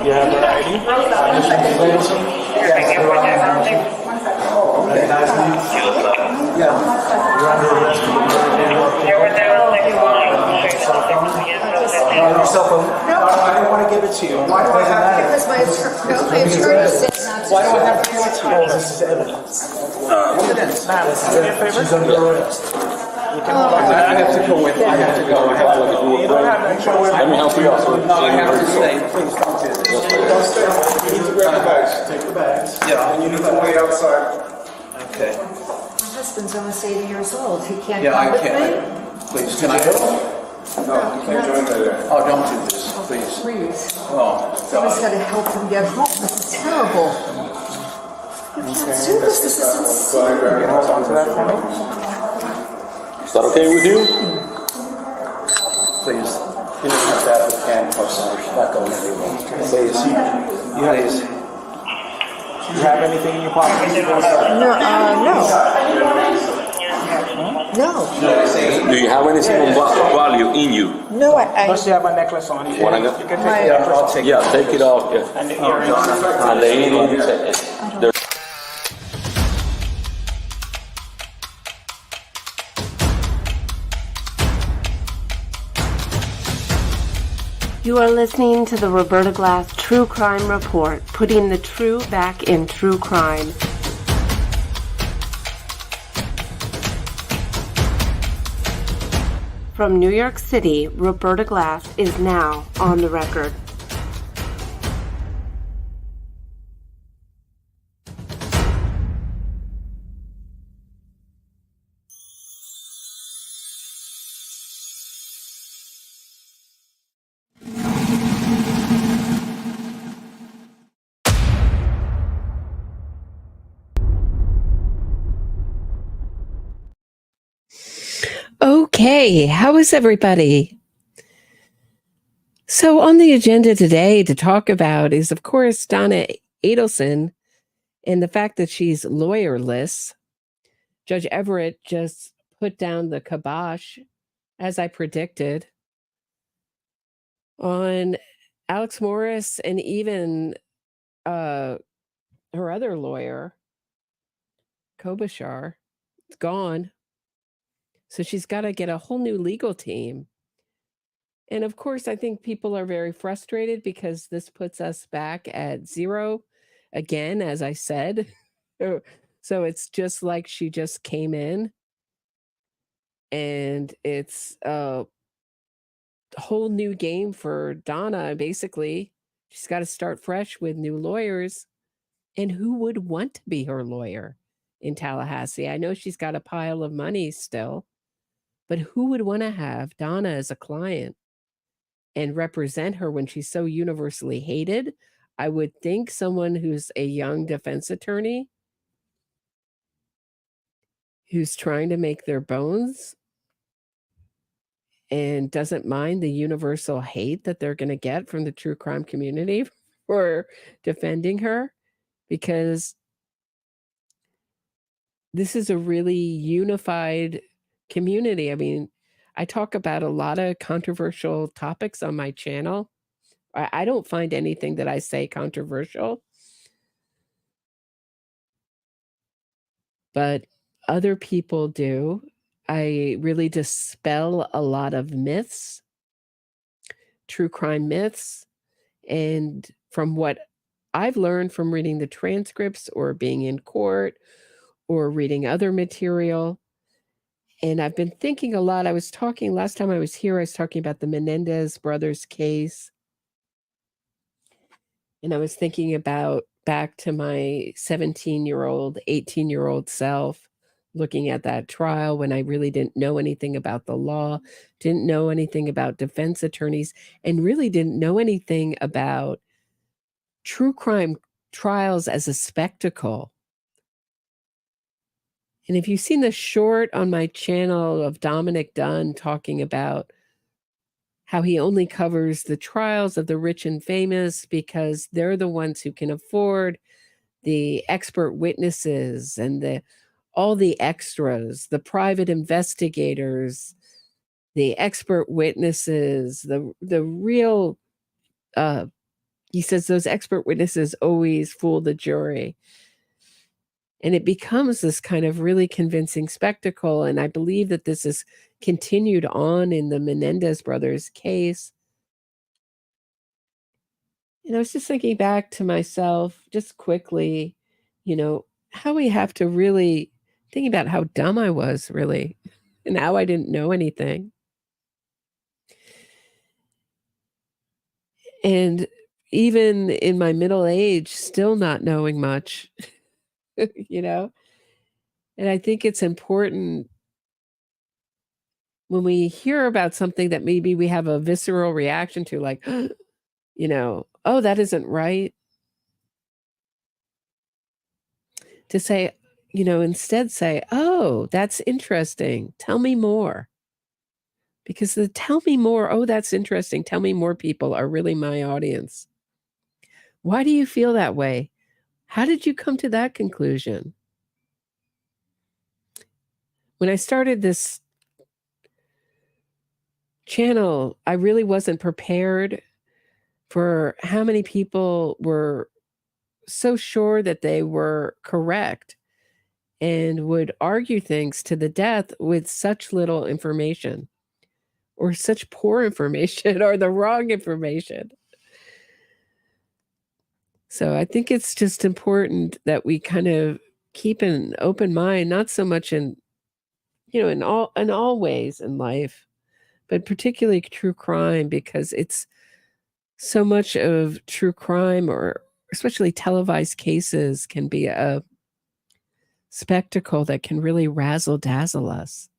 You have her ID? Yeah. You're under arrest. Your cell phone? No, I don't want to give it to you. Why do I have to? Because my attorney said not to. Why do I have to give it to you? This is evidence. Evidence. Ma'am, she's under arrest. I have to go with you. I have to go. I have to go. You don't have to show Let me help you out, sir. No, I have to stay. Please don't do this. Don't stay. You need to grab the bags. Take the bags. Yeah, and you need to wait outside. Okay. My husband's almost 80 years old. He can't Yeah, come I with can't. me. Please, can I go? No, you can't join her there. Oh, don't do this, please. Please. Oh, Someone's God. got to help him get home. This is terrible. You can't do this. This is insane. Go ahead, grab your hands onto that for me. Is that okay with you? Please. You don't have that with handcuffs on. She's not going anywhere. Please. Please. You have anything in your pocket? No. No. Do you have anything of value in you? No, Plus you have a necklace on. You Wanna can go? take the My- Yeah, necklace I'll take it. Yeah, take it off. Yeah. and the earrings. And the earrings, they're You are listening to the Roberta Glass True Crime Report, putting the true back in true crime. From New York City, Roberta Glass is now on the record. Okay, how is everybody? So on the agenda today to talk about is, of course, Donna Adelson and the fact that she's lawyerless. Judge Everett just put down the kibosh, as I predicted, on Alex Morris and even her other lawyer, Klobuchar. It's gone. So she's got to get a whole new legal team. And of course, I think people are very frustrated because this puts us back at zero again, as I said. So it's just like she just came in, and it's a whole new game for Donna. Basically, she's got to start fresh with new lawyers. And who would want to be her lawyer in Tallahassee? I know she's got a pile of money still. But who would want to have Donna as a client and represent her when she's so universally hated? I would think someone who's a young defense attorney who's trying to make their bones and doesn't mind the universal hate that they're going to get from the true crime community for defending her, because this is a really unified community. I mean, I talk about a lot of controversial topics on my channel. I don't find anything that I say controversial, but other people do. I really dispel a lot of myths, true crime myths, and from what I've learned from reading the transcripts or being in court or reading other material. And I've been thinking a lot. I was talking last time I was here, I was talking about the Menendez brothers case. And I was thinking about back to my 17-year-old, 18-year-old self, looking at that trial when I really didn't know anything about the law, didn't know anything about defense attorneys, and really didn't know anything about true crime trials as a spectacle. And if you've seen the short on my channel of Dominic Dunn talking about how he only covers the trials of the rich and famous because they're the ones who can afford the expert witnesses and all the extras, the private investigators, the expert witnesses, the real he says those expert witnesses always fool the jury. And it becomes this kind of really convincing spectacle. And I believe that this is continued on in the Menendez brothers case. And I was just thinking back to myself just quickly, how we have to really think about how dumb I was, really, and how I didn't know anything. And even in my middle age, still not knowing much, And I think it's important when we hear about something that maybe we have a visceral reaction to, like, oh, that isn't right. To say, instead say, oh, that's interesting. Tell me more. Because the tell me more, oh, that's interesting. Tell me more people are really my audience. Why do you feel that way? How did you come to that conclusion? When I started this channel, I really wasn't prepared for how many people were so sure that they were correct and would argue things to the death with such little information or such poor information or the wrong information. So I think it's just important that we kind of keep an open mind, not so much in all ways in life, but particularly true crime, because it's so much of true crime, or especially televised cases, can be a spectacle that can really razzle dazzle us.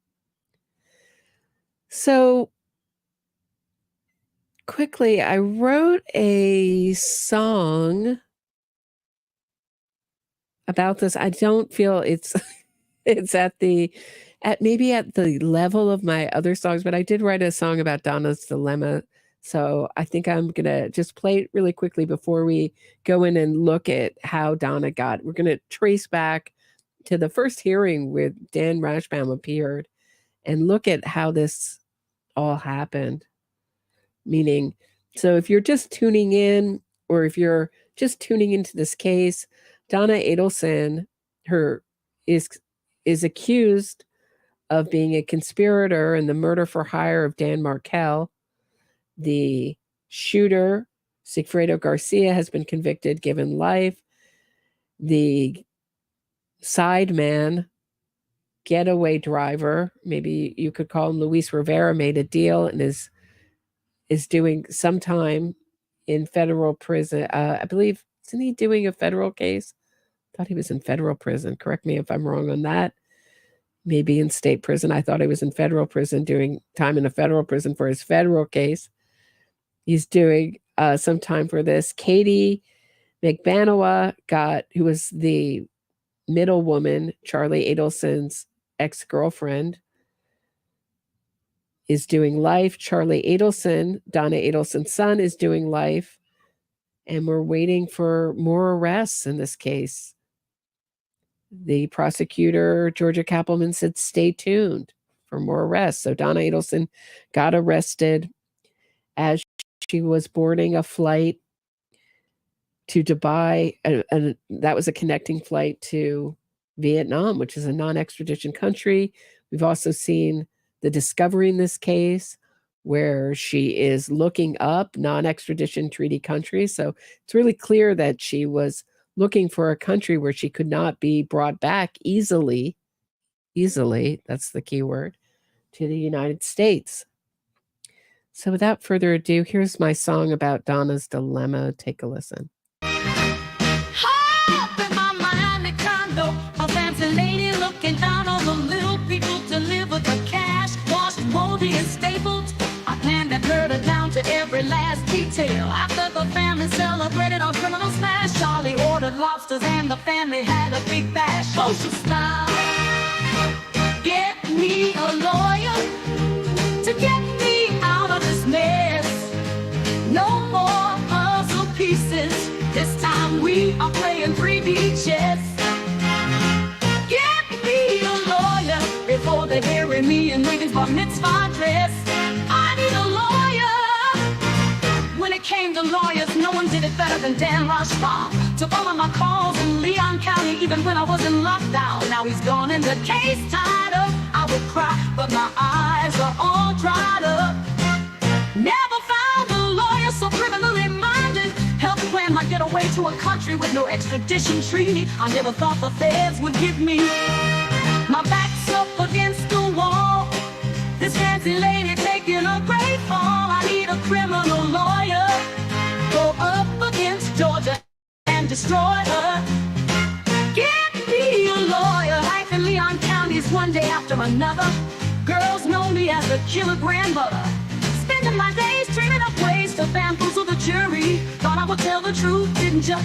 So quickly, I wrote a song about this. I don't feel it's at maybe at the level of my other songs, but I did write a song about Donna's dilemma. So I think I'm going to just play it really quickly before we go in and look at how Donna got. We're going to trace back to the first hearing where Dan Rashbaum appeared and look at how this all happened. Meaning, so if you're just tuning in, or if you're just tuning into this case, Donna Adelson, is accused of being a conspirator in the murder for hire of Dan Markel. The shooter, Sigfredo Garcia, has been convicted, given life. The sideman, getaway driver, maybe you could call him Luis Rivera, made a deal and is doing some time in federal prison. I believe, isn't he doing a federal case? I thought he was in federal prison. Correct me if I'm wrong on that. Maybe in state prison. I thought he was in federal prison doing time in a federal prison for his federal case. He's doing some time for this. Katie McBanoa who was the middle woman, Charlie Adelson's ex-girlfriend, is doing life. Charlie Adelson, Donna Adelson's son, is doing life. And we're waiting for more arrests in this case. The prosecutor, Georgia Kappelman, said, stay tuned for more arrests. So Donna Adelson got arrested as she was boarding a flight to Dubai. And that was a connecting flight to Vietnam, which is a non-extradition country. We've also seen the discovery in this case where she is looking up non-extradition treaty countries. So it's really clear that she was looking for a country where she could not be brought back easily, that's the key word, to the United States. So without further ado, here's my song about Donna's dilemma. Take a listen. Up in my Miami condo, a fancy lady looking down on the little people, deliver the cash, washed, moldy, and stapled. I planned and heard her down to every last detail. After the family celebrated our criminal smash, Charlie ordered lobsters and the family had a big bash. Social style, get me a lawyer to get me out of this mess. No more puzzle pieces. This time we are playing 3D chess. Get me a lawyer before they bury me in Regan's bar mitzvah dress. I need a lawyer. When it came to lawyers, no one did it better than Dan Rochefort. Took all of my calls in Leon County, even when I was in lockdown. Now he's gone and the case tied up. I would cry, but my eyes are all dried up. Never found a lawyer so criminally minded. Helped plan my getaway to a country with no extradition treaty. I never thought the feds would give me. My back's up against the wall. This fancy lady taking a great fall. I need a criminal lawyer. Go up against Georgia and destroy her. Get me a lawyer. Life in Leon County is one day after another. Girls know me as the killer grandmother. Spending my days dreaming up ways to bamboozle the jury. Thought I would tell the truth, didn't you?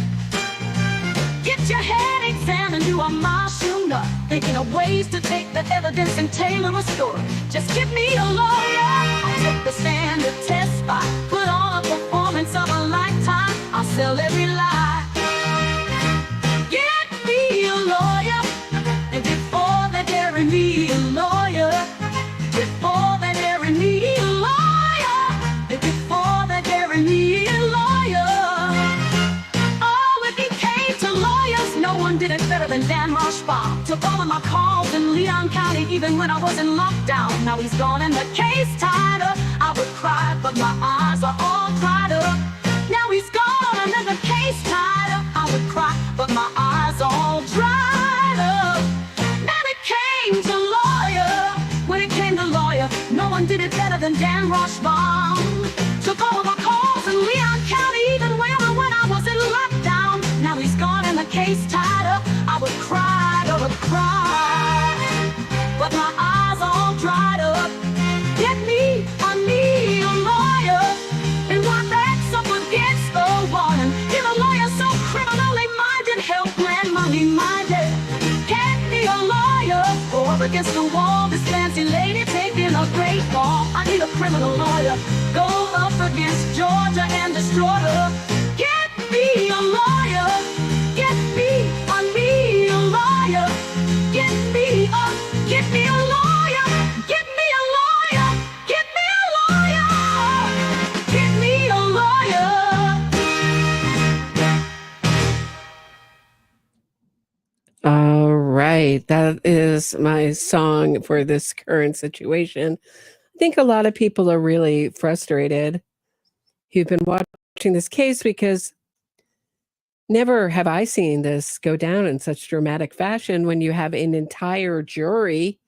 Get your head examined, you are my shooter. Thinking of ways to take the evidence and tailor a story. Just give me a lawyer. I took the stand to testify. Put on a performance of a lifetime. I'll sell every lie. Get me a lawyer. And before they bury me a lawyer. Before they bury me a lawyer. And before they bury me a lawyer. Oh, if he came to lawyers, no one did it better than Dan Rochefort. Took all of my calls in Leon County, even when I was in lockdown. Now he's gone and the case tied up. I would cry, but my eyes are all dried up. Now he's gone and then the case tied up. I would cry, but my eyes are all dried up. Then it came to lawyer. When it came to lawyer, no one did it better than Dan Rochefort. Took all of my calls in Leon County, even when I was in lockdown. Now he's gone and the case tied up. I would cry, but my eyes are all dried up. Get me a lawyer, and my back's up against the wall. And get a lawyer so criminally minded, help plan money minded. Get me a lawyer, go up against the wall. This fancy lady taking a great fall. I need a criminal lawyer, go up against Georgia and destroy her. Get me a lawyer, get me a lawyer. Get me a lawyer, get me a lawyer, get me a lawyer, get me a lawyer. All right. That is my song for this current situation. I think a lot of people are really frustrated who've been watching this case because never have I seen this go down in such dramatic fashion when you have an entire jury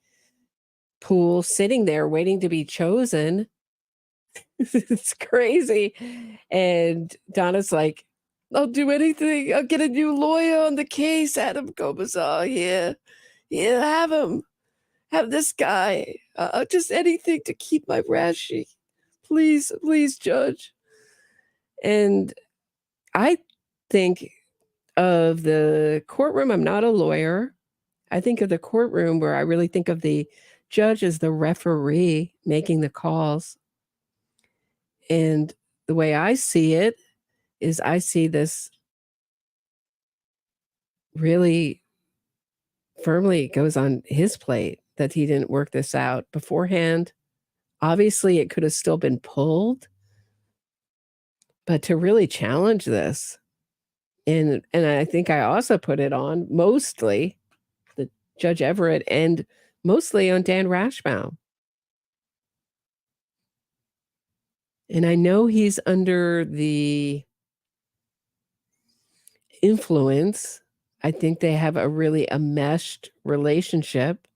pool sitting there waiting to be chosen. It's crazy. And Donna's like, I'll do anything. I'll get a new lawyer on the case. Adam Gomezar here. Yeah, have him. Have this guy. Just anything to keep my rashi. Please, please, Judge. And I think of the courtroom. I'm not a lawyer. I think of the courtroom where I really think of the judge as the referee making the calls. And the way I see it is I see this really firmly goes on his plate that he didn't work this out beforehand. Obviously, it could have still been pulled, but to really challenge this, and I think I also put it on mostly the Judge Everett and mostly on Dan Rashbaum. And I know he's under the influence. I think they have a really meshed relationship.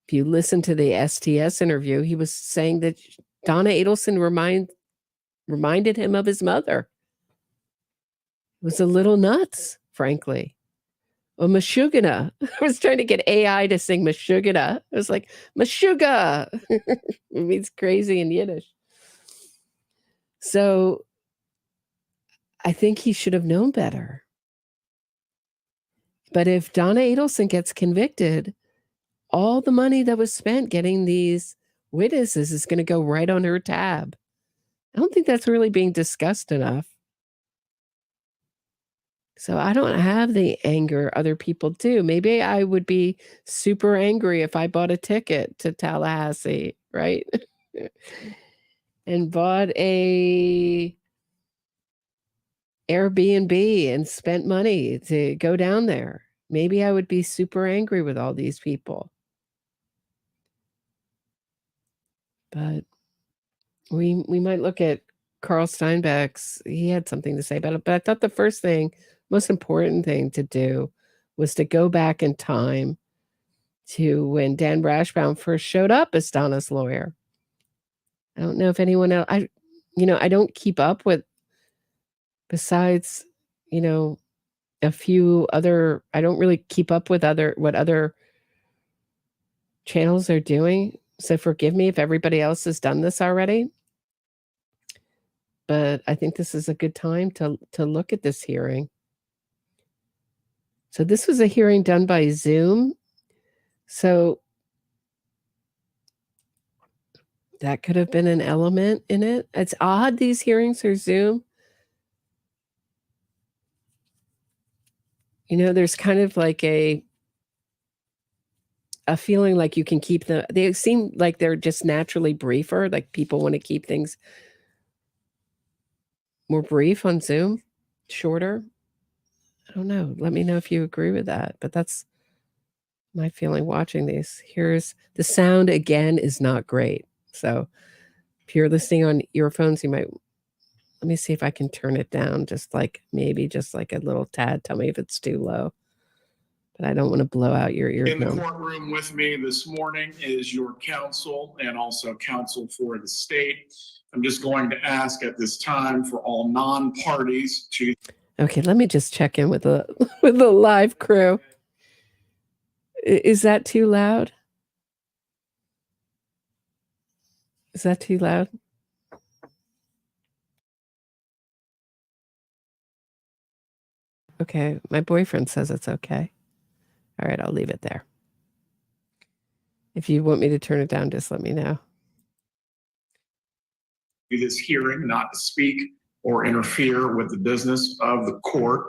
If you listen to the STS interview, he was saying that Donna Adelson reminded him of his mother. It was a little nuts, frankly. Or Meshuggah. I was trying to get AI to sing Meshuggah. It was like, Meshuggah. It means crazy in Yiddish. So I think he should have known better. But if Donna Adelson gets convicted, all the money that was spent getting these witnesses is going to go right on her tab. I don't think that's really being discussed enough. So I don't have the anger other people do. Maybe I would be super angry if I bought a ticket to Tallahassee, right? And bought a Airbnb and spent money to go down there. Maybe I would be super angry with all these people. But we might look at Carl Steinbeck's. He had something to say about it. But I thought the first thing, most important thing to do was to go back in time to when Dan Rashbaum first showed up as Donna's lawyer. I don't know if anyone else, I don't keep up with, besides, a few other, I don't really keep up with what other channels are doing. So forgive me if everybody else has done this already. But I think this is a good time to look at this hearing. So this was a hearing done by Zoom. So that could have been an element in it. It's odd these hearings are Zoom. There's kind of like a feeling like you can keep them. They seem like they're just naturally briefer. Like people want to keep things more brief on Zoom, shorter. I don't know. Let me know if you agree with that. But that's my feeling watching these. Here's the sound again is not great. So if you're listening on earphones, you might, let me see if I can turn it down maybe just like a little tad. Tell me if it's too low. But I don't want to blow out your eardrum. In the courtroom with me this morning is your counsel and also counsel for the state. I'm just going to ask at this time for all non-parties to. Okay, let me just check in with the live crew. Is that too loud? Is that too loud? Okay, my boyfriend says it's okay. All right, I'll leave it there. If you want me to turn it down, just let me know. This hearing not to speak or interfere with the business of the court.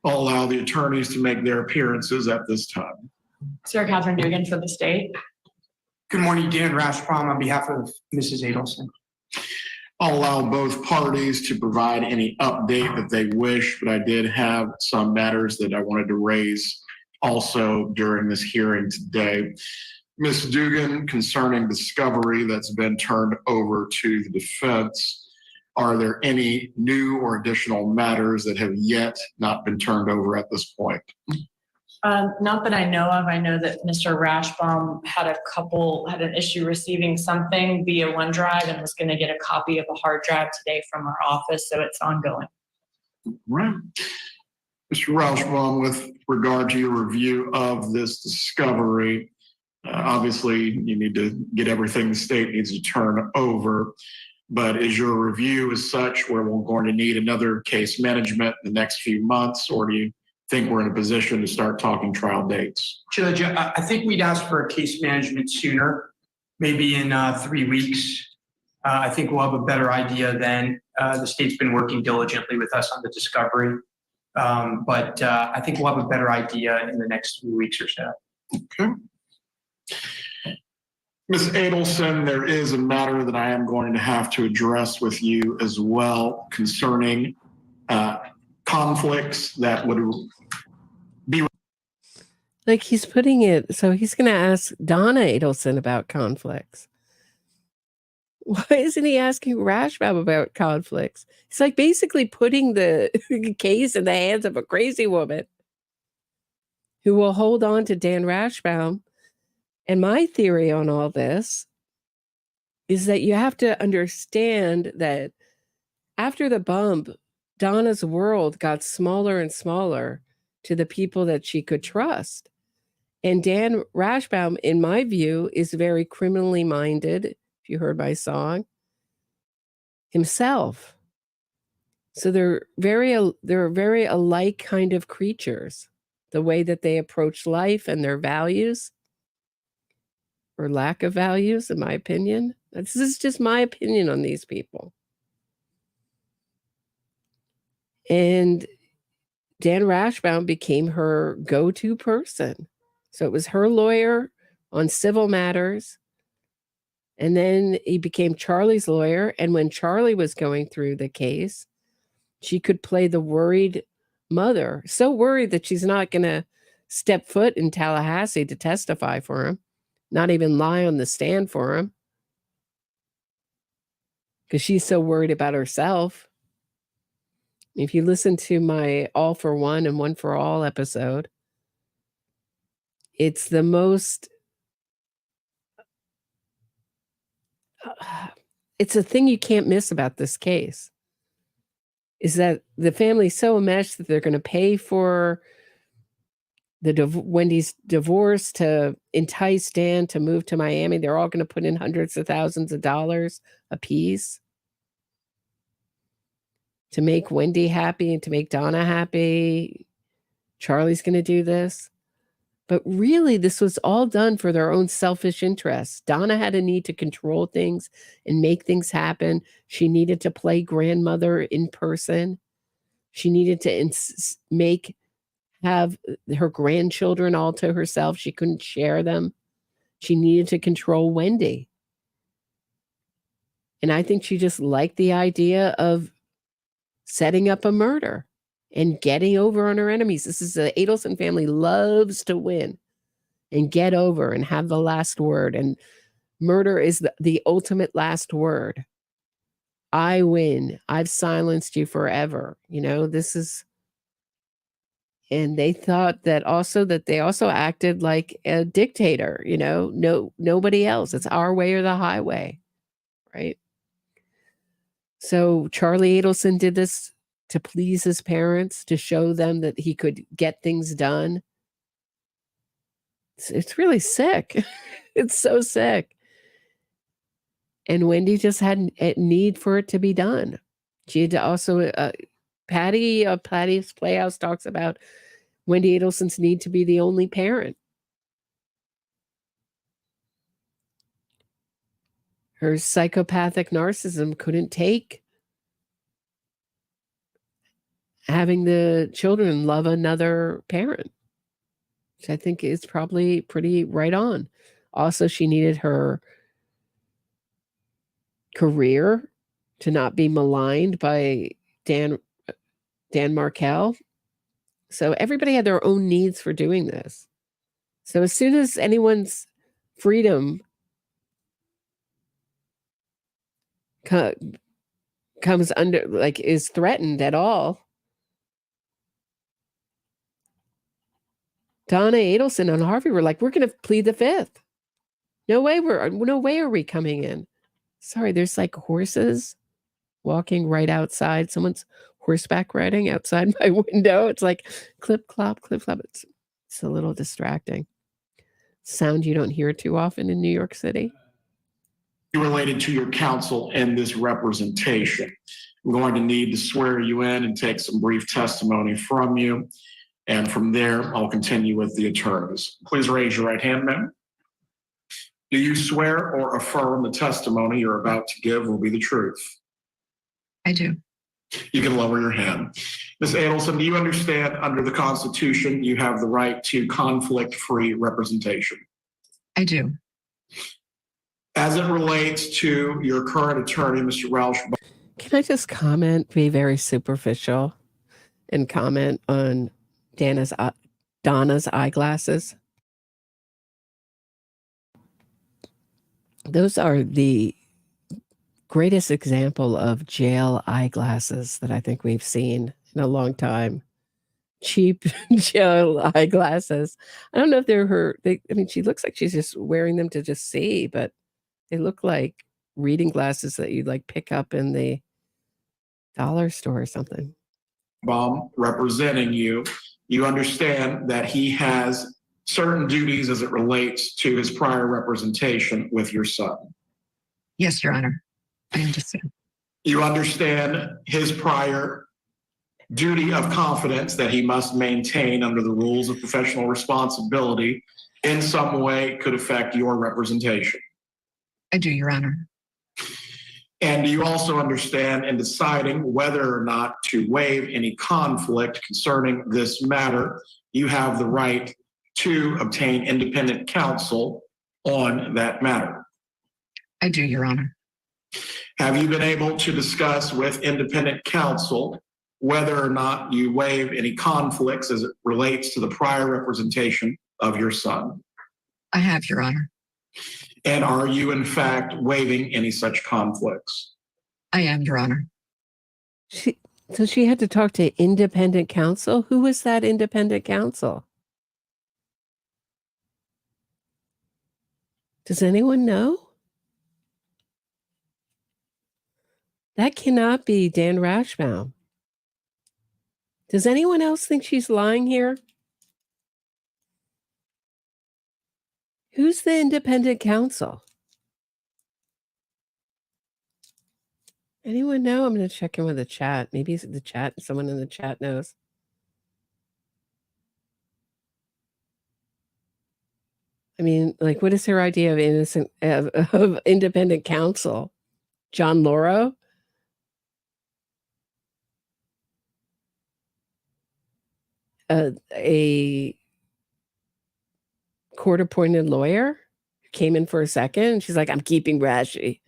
I'll allow the attorneys to make their appearances at this time. Sarah Catherine Dugan for the state. Good morning, Dan Rashbaum on behalf of Mrs. Adelson. I'll allow both parties to provide any update that they wish, but I did have some matters that I wanted to raise also during this hearing today. Ms. Dugan, concerning discovery that's been turned over to the defense, are there any new or additional matters that have yet not been turned over at this point? Not that I know of. I know that Mr. Rashbaum had an issue receiving something via OneDrive and was going to get a copy of a hard drive today from our office, so it's ongoing. Right. Mr. Rashbaum, with regard to your review of this discovery, obviously you need to get everything the state needs to turn over, but is your review as such where we're going to need another case management in the next few months, or do you think we're in a position to start talking trial dates? Judge, I think we'd ask for a case management sooner, maybe in 3 weeks. I think we'll have a better idea then. The state's been working diligently with us on the discovery, but I think we'll have a better idea in the next 3 weeks or so. Okay. Ms. Adelson, there is a matter that I am going to have to address with you as well concerning conflicts that would be. Like he's putting it, so he's going to ask Donna Adelson about conflicts. Why isn't he asking Rashbaum about conflicts? He's like basically putting the case in the hands of a crazy woman who will hold on to Dan Rashbaum. And my theory on all this is that you have to understand that after the bump, Donna's world got smaller and smaller to the people that she could trust. And Dan Rashbaum, in my view, is very criminally minded, if you heard my song, himself. So they're very alike kind of creatures, the way that they approach life and their values, or lack of values, in my opinion. This is just my opinion on these people. And Dan Rashbaum became her go-to person. So it was her lawyer on civil matters. And then he became Charlie's lawyer. And when Charlie was going through the case, She could play the worried mother, so worried that she's not going to step foot in Tallahassee to testify for him, not even lie on the stand for him, because she's so worried about herself. If you listen to my All for One and One for All episode, it's the most, it's a thing you can't miss about this case, is that the family's so enmeshed that they're going to pay for Wendy's divorce to entice Dan to move to Miami. They're all going to put in hundreds of thousands of dollars a piece to make Wendy happy and to make Donna happy. Charlie's going to do this. But really, this was all done for their own selfish interests. Donna had a need to control things and make things happen. She needed to play grandmother in person. She needed to have her grandchildren all to herself. She couldn't share them. She needed to control Wendy. And I think she just liked the idea of setting up a murder and getting over on her enemies. This is the Adelson family loves to win and get over and have the last word. And murder is the ultimate last word. I win. I've silenced you forever. You know, this is, and they thought that they also acted like a dictator, you know, nobody else. It's our way or the highway, right? So Charlie Adelson did this to please his parents, to show them that he could get things done. It's really sick. It's so sick. And Wendy just had a need for it to be done. She had to also, Patty's Playhouse talks about Wendy Adelson's need to be the only parent. Her psychopathic narcissism couldn't take having the children love another parent, which I think is probably pretty right on. Also, she needed her career to not be maligned by Dan Markel. So everybody had their own needs for doing this. So as soon as anyone's freedom comes under, like, is threatened at all, Donna Adelson and Harvey were like, we're going to plead the fifth. No way are we coming in. Sorry, there's like horses walking right outside. Someone's horseback riding outside my window. It's like clip, clop, clip, clop. It's a little distracting. Sound you don't hear too often in New York City. Related to your counsel and this representation. I'm going to need to swear you in and take some brief testimony from you. And from there, I'll continue with the attorneys. Please raise your right hand, ma'am. Do you swear or affirm the testimony you're about to give will be the truth? I do. You can lower your hand. Ms. Adelson, do you understand under the Constitution you have the right to conflict-free representation? I do. As it relates to your current attorney, Mr. Roush. Can I just be very superficial and comment on Donna's eyeglasses? Those are the greatest example of jail eyeglasses that I think we've seen in a long time. Cheap jail eyeglasses. I don't know if they're she looks like she's just wearing them to just see, but they look like reading glasses that you'd like pick up in the dollar store or something. Representing you, you understand that he has certain duties as it relates to his prior representation with your son. Yes, Your Honor. I understand. You understand his prior duty of confidence that he must maintain under the rules of professional responsibility in some way could affect your representation. I do, Your Honor. And do you also understand in deciding whether or not to waive any conflict concerning this matter, you have the right to obtain independent counsel on that matter? I do, Your Honor. Have you been able to discuss with independent counsel whether or not you waive any conflicts as it relates to the prior representation of your son? I have, Your Honor. And are you in fact waiving any such conflicts? I am, Your Honor. So she had to talk to independent counsel? Who was that independent counsel? Does anyone know? That cannot be Dan Rashbaum. Does anyone else think she's lying here? Who's the independent counsel? Anyone know? I'm going to check in with the chat. Maybe the chat, someone in the chat knows. I mean, like, what is her idea of independent counsel? John Lauro? A court-appointed lawyer came in for a second. And she's like, I'm keeping Rashi.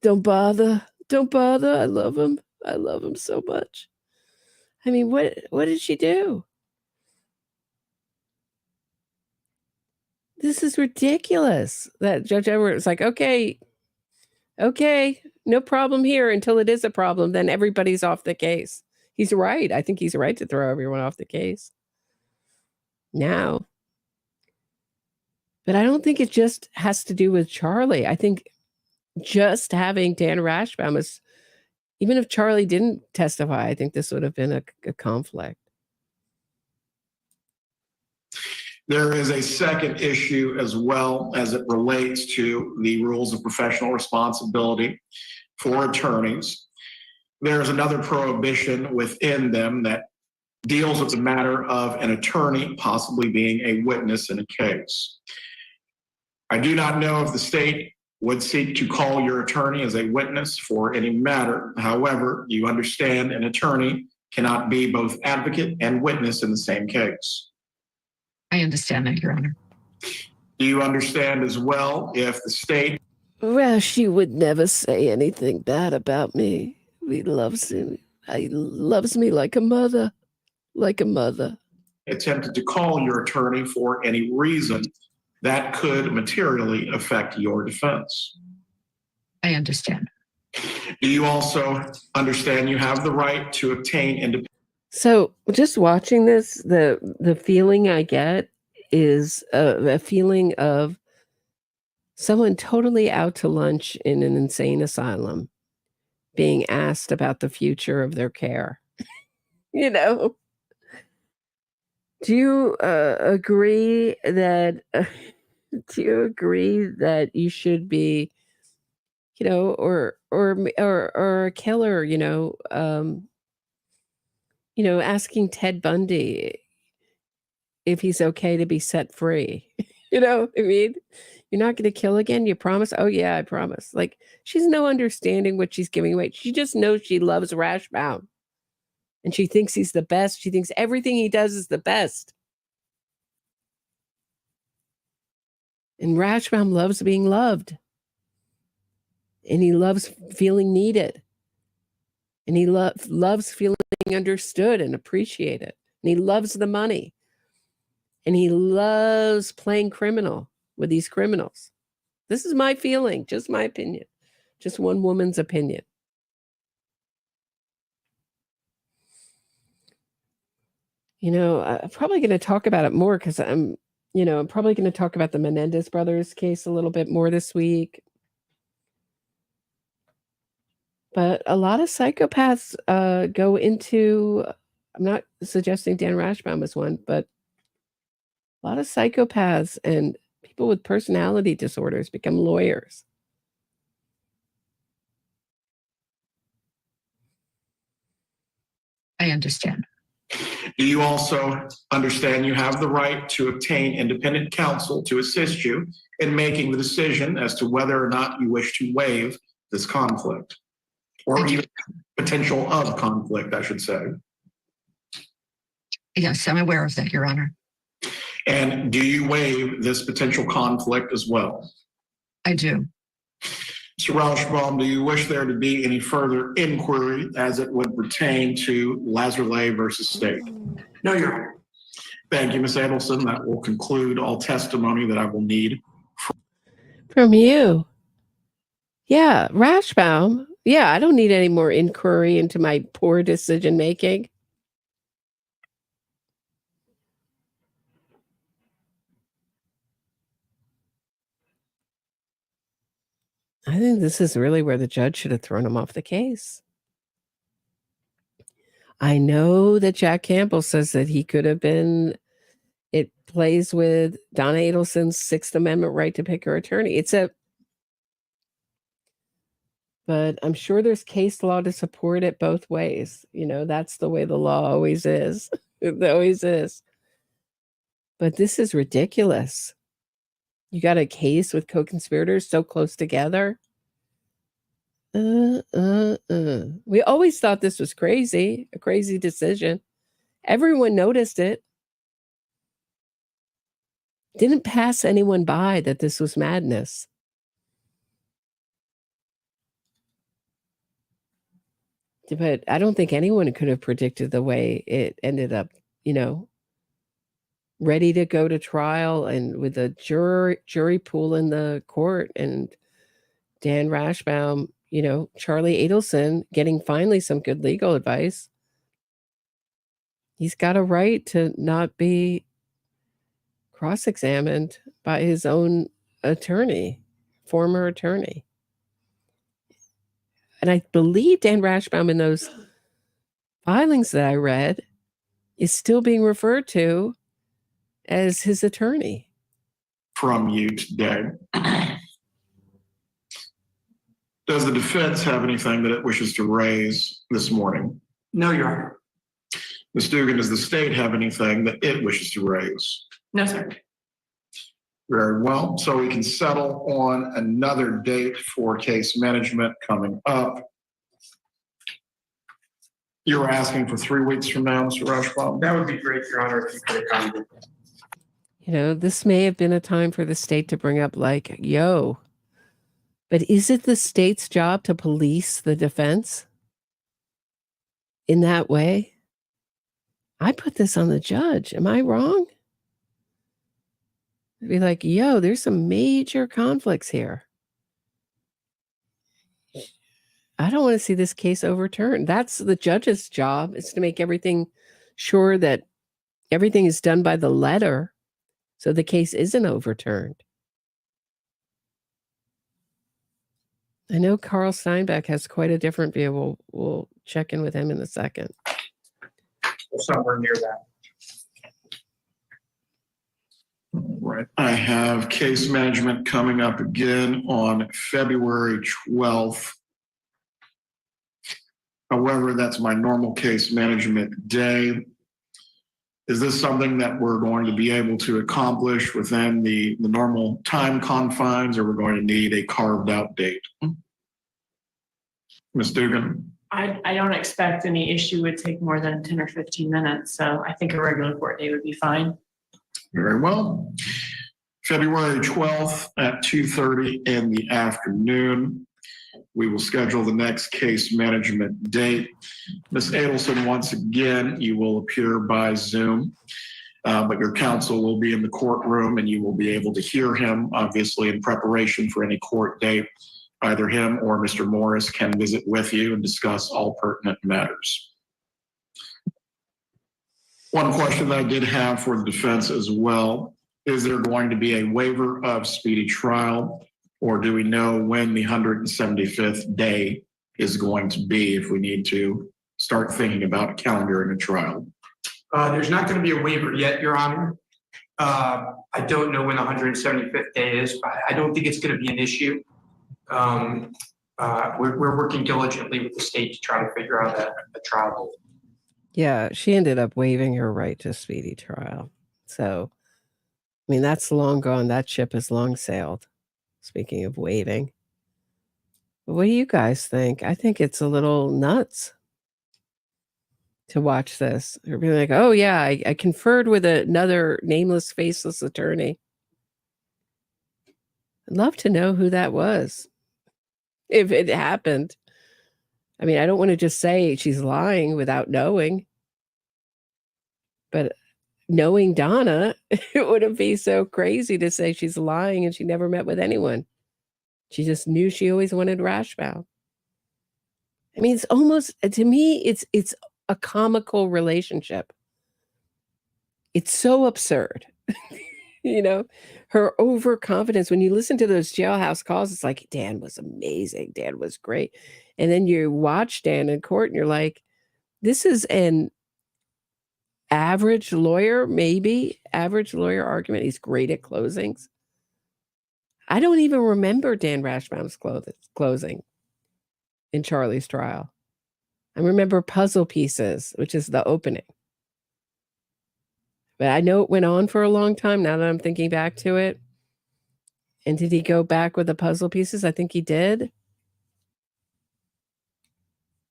Don't bother. Don't bother. I love him. I love him so much. I mean, what did she do? This is ridiculous. That Judge Everett was like, okay, no problem here until it is a problem. Then everybody's off the case. He's right. I think he's right to throw everyone off the case now. But I don't think it just has to do with Charlie. I think just having Dan Rashbaum is, even if Charlie didn't testify, I think this would have been a conflict. There is a second issue as well as it relates to the rules of professional responsibility for attorneys. There's another prohibition within them that deals with the matter of an attorney possibly being a witness in a case. I do not know if the state would seek to call your attorney as a witness for any matter. However, you understand an attorney cannot be both advocate and witness in the same case. I understand that, Your Honor. Do you understand as well if the state... Well, she would never say anything bad about me. He loves him. He loves me like a mother. Like a mother. Attempted to call your attorney for any reason that could materially affect your defense. I understand. Do you also understand you have the right to obtain independent... So just watching this, the feeling I get is a feeling of someone totally out to lunch in an insane asylum being asked about the future of their care. You know? Do you agree that you should be, you know, or a killer, asking Ted Bundy if he's okay to be set free? You know, I mean, you're not going to kill again. You promise? Oh yeah, I promise. Like, she's no understanding what she's giving away. She just knows she loves Rashbaum. And she thinks he's the best. She thinks everything he does is the best. And Rashbaum loves being loved. And he loves feeling needed. And he loves feeling understood and appreciated. And he loves the money. And he loves playing criminal with these criminals. This is my feeling, just my opinion. Just one woman's opinion. You know, I'm probably going to talk about it more because I'm probably going to talk about the Menendez brothers case a little bit more this week. But a lot of psychopaths go into, I'm not suggesting Dan Rashbaum is one, but a lot of psychopaths and people with personality disorders become lawyers. I understand. Do you also understand you have the right to obtain independent counsel to assist you in making the decision as to whether or not you wish to waive this conflict? Or even potential of conflict, I should say. Yes, I'm aware of that, Your Honor. And do you waive this potential conflict as well? I do. Mr. Rauschbaum, do you wish there to be any further inquiry as it would pertain to Lazarley versus State? No, Your Honor. Thank you, Ms. Adelson. That will conclude all testimony that I will need. From you. Yeah, Rashbaum. Yeah, I don't need any more inquiry into my poor decision making. I think this is really where the judge should have thrown him off the case. I know that Jack Campbell says that he could have been, it plays with Donna Adelson's Sixth Amendment right to pick her attorney. But I'm sure there's case law to support it both ways. You know, that's the way the law always is. It always is. But this is ridiculous. You got a case with co-conspirators so close together. We always thought this was crazy, a crazy decision. Everyone noticed it. Didn't pass anyone by that this was madness. But I don't think anyone could have predicted the way it ended up, you know, ready to go to trial and with a jury pool in the court and Dan Rashbaum, you know, Charlie Adelson getting finally some good legal advice. He's got a right to not be cross-examined by his own attorney, former attorney. And I believe Dan Rashbaum in those filings that I read is still being referred to as his attorney. From you today. Does the defense have anything that it wishes to raise this morning? No, Your Honor. Ms. Dugan, does the state have anything that it wishes to raise? No, sir. Very well. So we can settle on another date for case management coming up. You were asking for 3 weeks from now, Mr. Rauschbaum? That would be great, Your Honor, if you could accommodate. You know, this may have been a time for the state to bring up like, yo, but is it the state's job to police the defense in that way? I put this on the judge. Am I wrong? Be like, yo, there's some major conflicts here. I don't want to see this case overturned. That's the judge's job, is to make everything sure that everything is done by the letter so the case isn't overturned. I know Carl Steinbeck has quite a different view. We'll check in with him in a second. Somewhere near that. Right. I have case management coming up again on February 12th. However, that's my normal case management day. Is this something that we're going to be able to accomplish within the normal time confines, or we're going to need a carved out date? Ms. Dugan? I don't expect any issue would take more than 10 or 15 minutes. So I think a regular court day would be fine. Very well. February 12th at 2:30 in the afternoon. We will schedule the next case management date. Ms. Adelson, once again, you will appear by Zoom, but your counsel will be in the courtroom and you will be able to hear him, obviously, in preparation for any court date. Either him or Mr. Morris can visit with you and discuss all pertinent matters. One question that I did have for the defense as well, is there going to be a waiver of speedy trial, or do we know when the 175th day is going to be if we need to start thinking about calendaring a trial? There's not going to be a waiver yet, Your Honor. I don't know when the 175th day is, but I don't think it's going to be an issue. We're working diligently with the state to try to figure out a trial date. Yeah, she ended up waiving her right to speedy trial. So, I mean, that's long gone. That ship has long sailed. Speaking of waiving. But what do you guys think? I think it's a little nuts to watch this. Or be like, oh, yeah, I conferred with another nameless, faceless attorney. I'd love to know who that was. if it happened. I mean, I don't want to just say she's lying without knowing. But knowing Donna, it wouldn't be so crazy to say she's lying and she never met with anyone. She just knew she always wanted Rashbaum. I mean, it's almost, to me, it's a comical relationship. It's so absurd. Her overconfidence. When you listen to those jailhouse calls, it's like, Dan was amazing. Dan was great. And then you watch Dan in court and you're like, this is an average lawyer, maybe average lawyer argument. He's great at closings. I don't even remember Dan Rashbaum's closing in Charlie's trial. I remember Puzzle Pieces, which is the opening. But I know it went on for a long time now that I'm thinking back to it. And did he go back with the Puzzle Pieces? I think he did.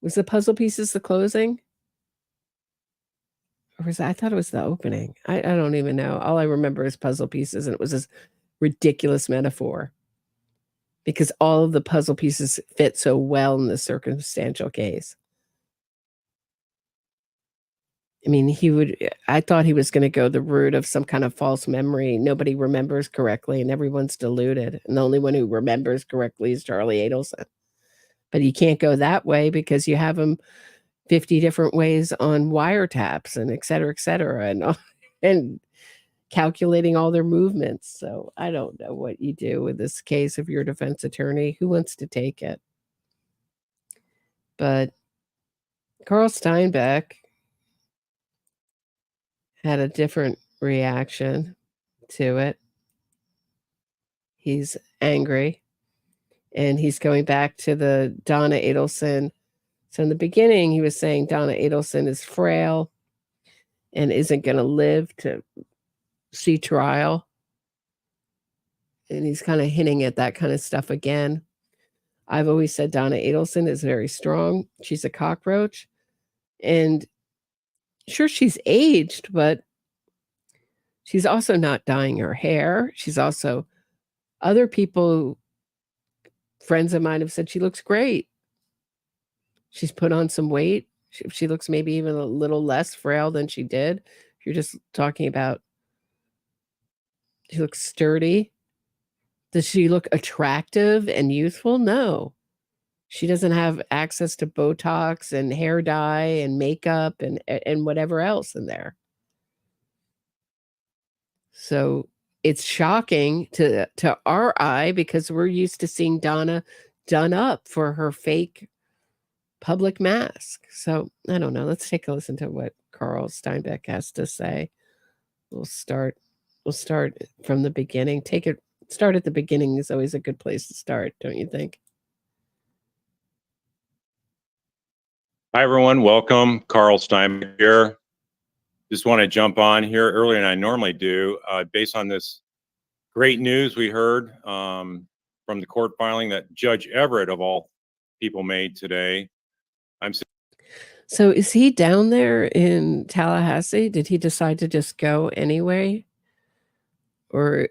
Was the Puzzle Pieces the closing? Or was I thought it was the opening. I don't even know. All I remember is Puzzle Pieces, and it was this ridiculous metaphor because all of the puzzle pieces fit so well in the circumstantial case. I mean, I thought he was going to go the route of some kind of false memory. Nobody remembers correctly and everyone's deluded. And the only one who remembers correctly is Charlie Adelson. But you can't go that way because you have him 50 different ways on wiretaps and et cetera, and calculating all their movements. So I don't know what you do with this case if you're a defense attorney. Who wants to take it? But Carl Steinbeck had a different reaction to it. He's angry and he's going back to the Donna Adelson. So in the beginning, he was saying Donna Adelson is frail and isn't going to live to see trial. And he's kind of hinting at that kind of stuff again. I've always said Donna Adelson is very strong. She's a cockroach. And sure, she's aged, but she's also not dyeing her hair. She's also, other people, friends of mine have said she looks great. She's put on some weight. She looks maybe even a little less frail than she did. You're just talking about, she looks sturdy. Does she look attractive and youthful? No. She doesn't have access to Botox and hair dye and makeup and whatever else in there. So it's shocking to our eye because we're used to seeing Donna done up for her fake public mask. So I don't know. Let's take a listen to what Carl Steinbeck has to say. We'll start from the beginning. Start at the beginning is always a good place to start, don't you think? Hi, everyone. Welcome. Carl Steinbeck here. Just want to jump on here earlier than I normally do, based on this great news we heard from the court filing that Judge Everett, of all people, made today. So is he down there in Tallahassee? Did he decide to just go anyway? Or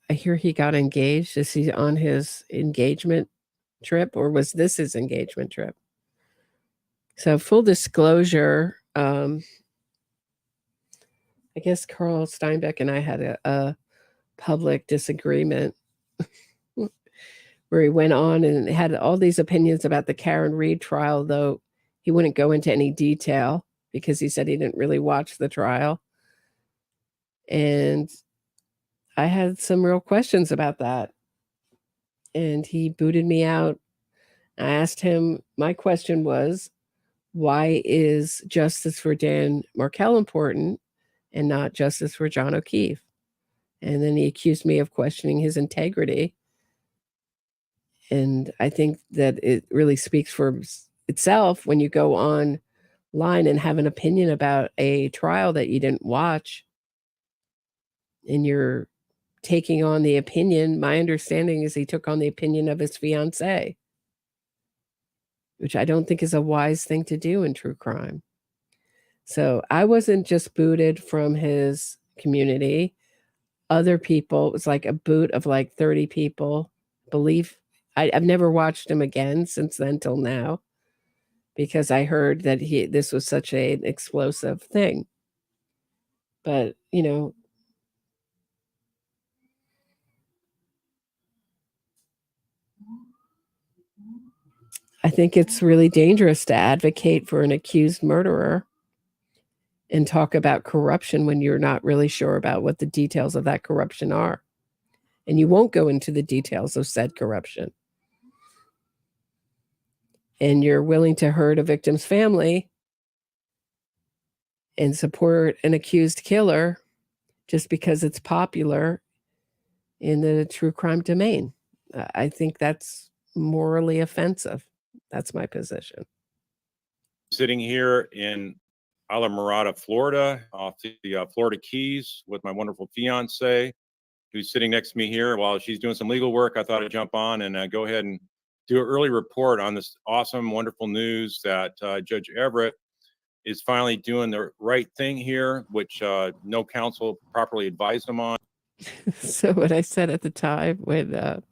I hear he got engaged. Is he on his engagement trip, or was this his engagement trip? So full disclosure, I guess Carl Steinbeck and I had a public disagreement where he went on and had all these opinions about the Karen Reed trial, though he wouldn't go into any detail because he said he didn't really watch the trial. And I had some real questions about that. And he booted me out. I asked him, my question was, why is justice for Dan Markell important and not justice for John O'Keefe? And then he accused me of questioning his integrity. And I think that it really speaks for itself when you go online and have an opinion about a trial that you didn't watch and you're taking on the opinion. My understanding is he took on the opinion of his fiancée, which I don't think is a wise thing to do in true crime. So I wasn't just booted from his community. Other people, it was like a boot of like 30 people. I believe I've never watched him again since then till now, because I heard that this was such an explosive thing. But, you know, I think it's really dangerous to advocate for an accused murderer and talk about corruption when you're not really sure about what the details of that corruption are. And you won't go into the details of said corruption. And you're willing to hurt a victim's family and support an accused killer just because it's popular in the true crime domain. I think that's morally offensive. That's my position. Sitting here in Alamorada, Florida, off the Florida Keys with my wonderful fiance, who's sitting next to me here while she's doing some legal work. I thought I'd jump on and go ahead and do an early report on this awesome, wonderful news that Judge Everett is finally doing the right thing here, which no counsel properly advised him on. So what I said at the time when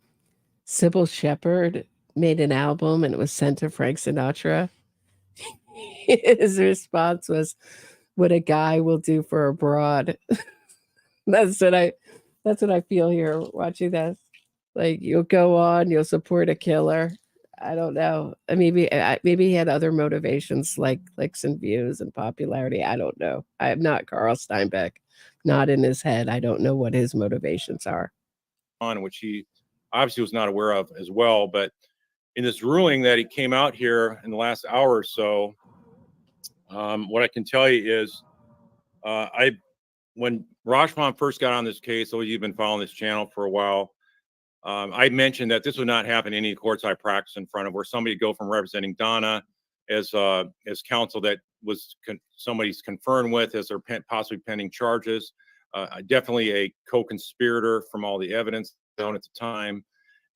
Sybil Shepherd made an album and it was sent to Frank Sinatra, his response was, "What a guy will do for a broad." That's what I feel here watching this. Like, you'll go on, you'll support a killer. I don't know. Maybe he had other motivations like clicks and views and popularity. I don't know. I am not Carl Steinbeck, not in his head. I don't know what his motivations are. On which he obviously was not aware of as well. But in this ruling that he came out here in the last hour or so, what I can tell you is when Rashbaum first got on this case, so you've been following this channel for a while, I mentioned that this would not happen in any courts I practice in front of, where somebody go from representing Donna as counsel that was somebody's confirmed with as their possibly pending charges, definitely a co-conspirator from all the evidence known at the time,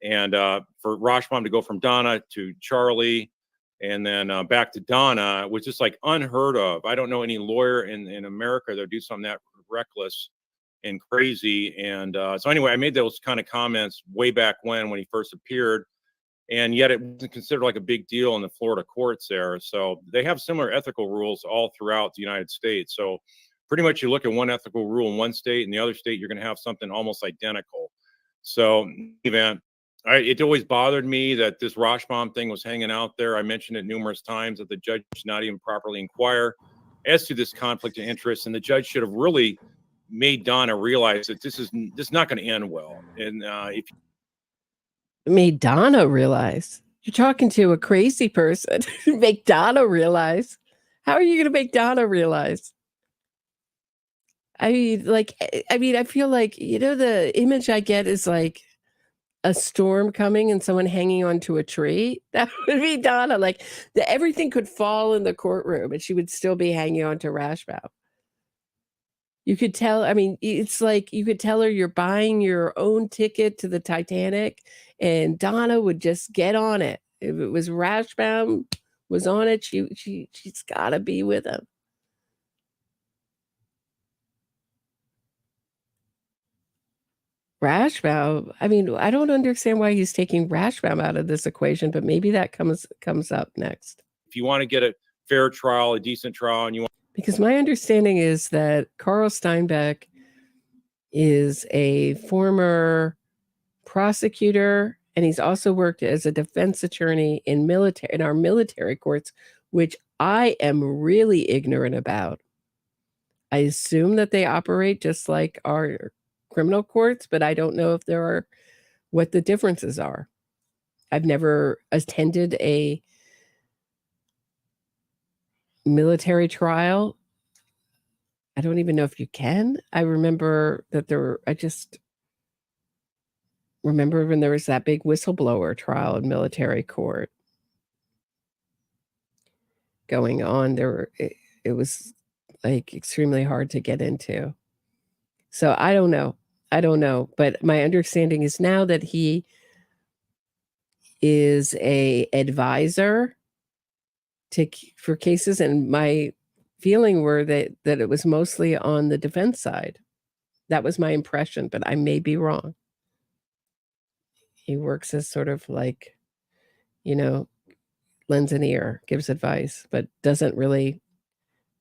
and for Rashbaum to go from Donna to Charlie and then back to Donna was just like unheard of. I don't know any lawyer in America that would do something that reckless and crazy. And so anyway, I made those kind of comments way back when he first appeared, and yet it wasn't considered like a big deal in the Florida courts there. So they have similar ethical rules all throughout the United States. So pretty much you look at one ethical rule in one state, and the other state, you're going to have something almost identical. So event, it always bothered me that this Rashbaum thing was hanging out there. I mentioned it numerous times that the judge did not even properly inquire as to this conflict of interest, and the judge should have really made Donna realize that this is not going to end well. And if made Donna realize, you're talking to a crazy person. Make Donna realize. How are you going to make Donna realize? I mean, I feel like, you know, the image I get is like a storm coming and someone hanging onto a tree. That would be Donna. Like, everything could fall in the courtroom and she would still be hanging onto Rashbaum. You could tell, I mean, it's like you could tell her you're buying your own ticket to the Titanic and Donna would just get on it. If it was Rashbaum was on it, she's got to be with him. Rashbaum, I mean, I don't understand why he's taking Rashbaum out of this equation, but maybe that comes up next. If you want to get a fair trial, a decent trial, and you want, because my understanding is that Carl Steinbeck is a former prosecutor, and he's also worked as a defense attorney in our military courts, which I am really ignorant about. I assume that they operate just like our criminal courts, but I don't know if what the differences are. I've never attended a military trial. I don't even know if you can. I remember that I just remember when there was that big whistleblower trial in military court going on. It was like extremely hard to get into. So I don't know. But my understanding is now that he is a advisor for cases, and my feeling were that it was mostly on the defense side. That was my impression, but I may be wrong. He works as sort of like, you know, lends an ear, gives advice, but doesn't really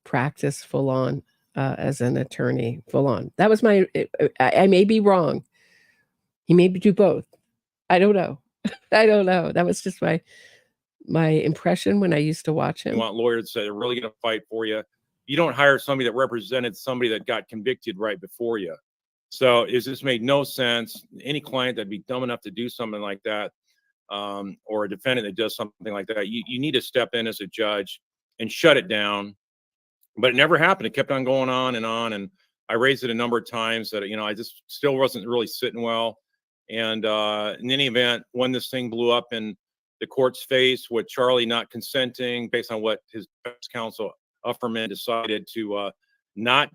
practice full on as an attorney, full on. That was my, I may be wrong. He may do both. I don't know. I don't know. That was just my impression when I used to watch him. You want lawyers that are really going to fight for you. You don't hire somebody that represented somebody that got convicted right before you. So it just made no sense. Any client that'd be dumb enough to do something like that, or a defendant that does something like that, you need to step in as a judge and shut it down. But it never happened. It kept on going on. And I raised it a number of times that, I just still wasn't really sitting well. And in any event, when this thing blew up in the court's face with Charlie not consenting based on what his defense counsel Ufferman decided to not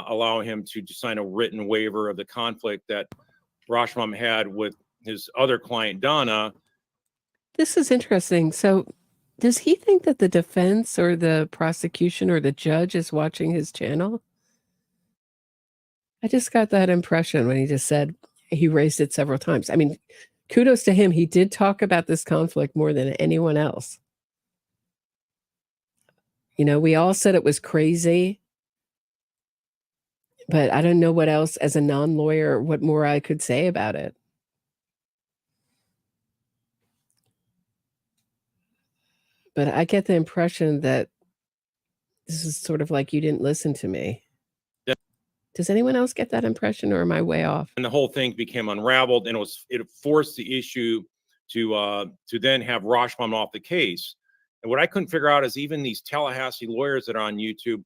allow him to sign a written waiver of the conflict that Rashbam had with his other client, Donna. This is interesting. So does he think that the defense or the prosecution or the judge is watching his channel? I just got that impression when he just said he raised it several times. I mean, kudos to him. He did talk about this conflict more than anyone else. We all said it was crazy, but I don't know what else, as a non-lawyer, what more I could say about it. But I get the impression that this is sort of like, you didn't listen to me. Yeah. Does anyone else get that impression, or am I way off? And the whole thing became unraveled, and it forced the issue to then have Rashbam off the case. And what I couldn't figure out is even these Tallahassee lawyers that are on YouTube,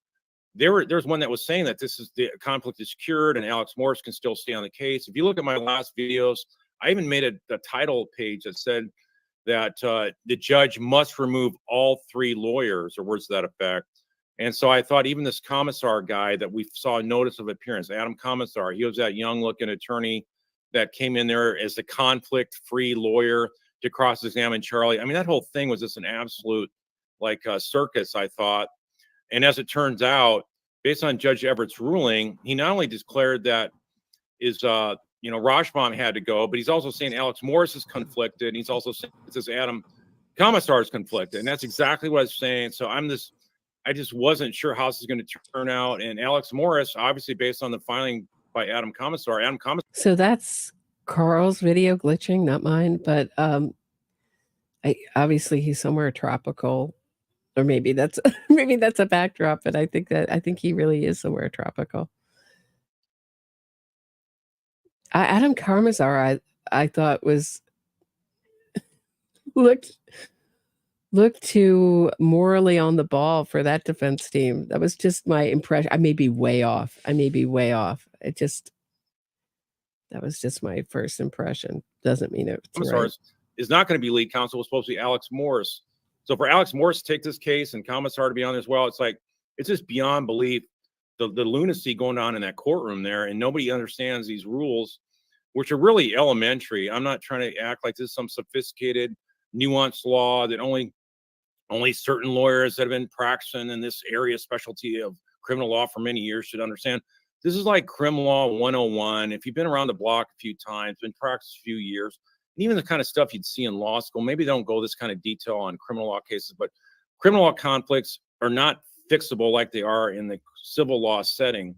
there's one that was saying that the conflict is cured and Alex Morris can still stay on the case. If you look at my last videos, I even made a title page that said that the judge must remove all three lawyers, or words to that effect. And so I thought even this commissar guy that we saw a notice of appearance, Adam Commissar, he was that young looking attorney that came in there as the conflict-free lawyer to cross-examine Charlie. I mean, that whole thing was just an absolute circus, I thought. And as it turns out, based on Judge Everett's ruling, he not only declared that Rashbam had to go, but he's also saying Alex Morris is conflicted. And he's also saying this Adam Commissar is conflicted. And that's exactly what I was saying. So I just wasn't sure how this is going to turn out. And Alex Morris, obviously based on the filing by Adam Commissar. So that's Carl's video glitching, not mine. But obviously he's somewhere tropical, or maybe that's a backdrop. But I think he really is somewhere tropical. Adam Commissar, I thought was looked too morally on the ball for that defense team. That was just my impression. I may be way off. That was just my first impression. Doesn't mean it's right. Is not going to be lead counsel. It was supposed to be Alex Morris. So for Alex Morris to take this case and Commissar to be on as well, it's just beyond belief, the lunacy going on in that courtroom there, and nobody understands these rules, which are really elementary. I'm not trying to act like this is some sophisticated, nuanced law that only certain lawyers that have been practicing in this area specialty of criminal law for many years should understand. This is like criminal law 101. If you've been around the block a few times, been practiced a few years, and even the kind of stuff you'd see in law school, maybe they don't go this kind of detail on criminal law cases, but criminal law conflicts are not fixable like they are in the civil law setting.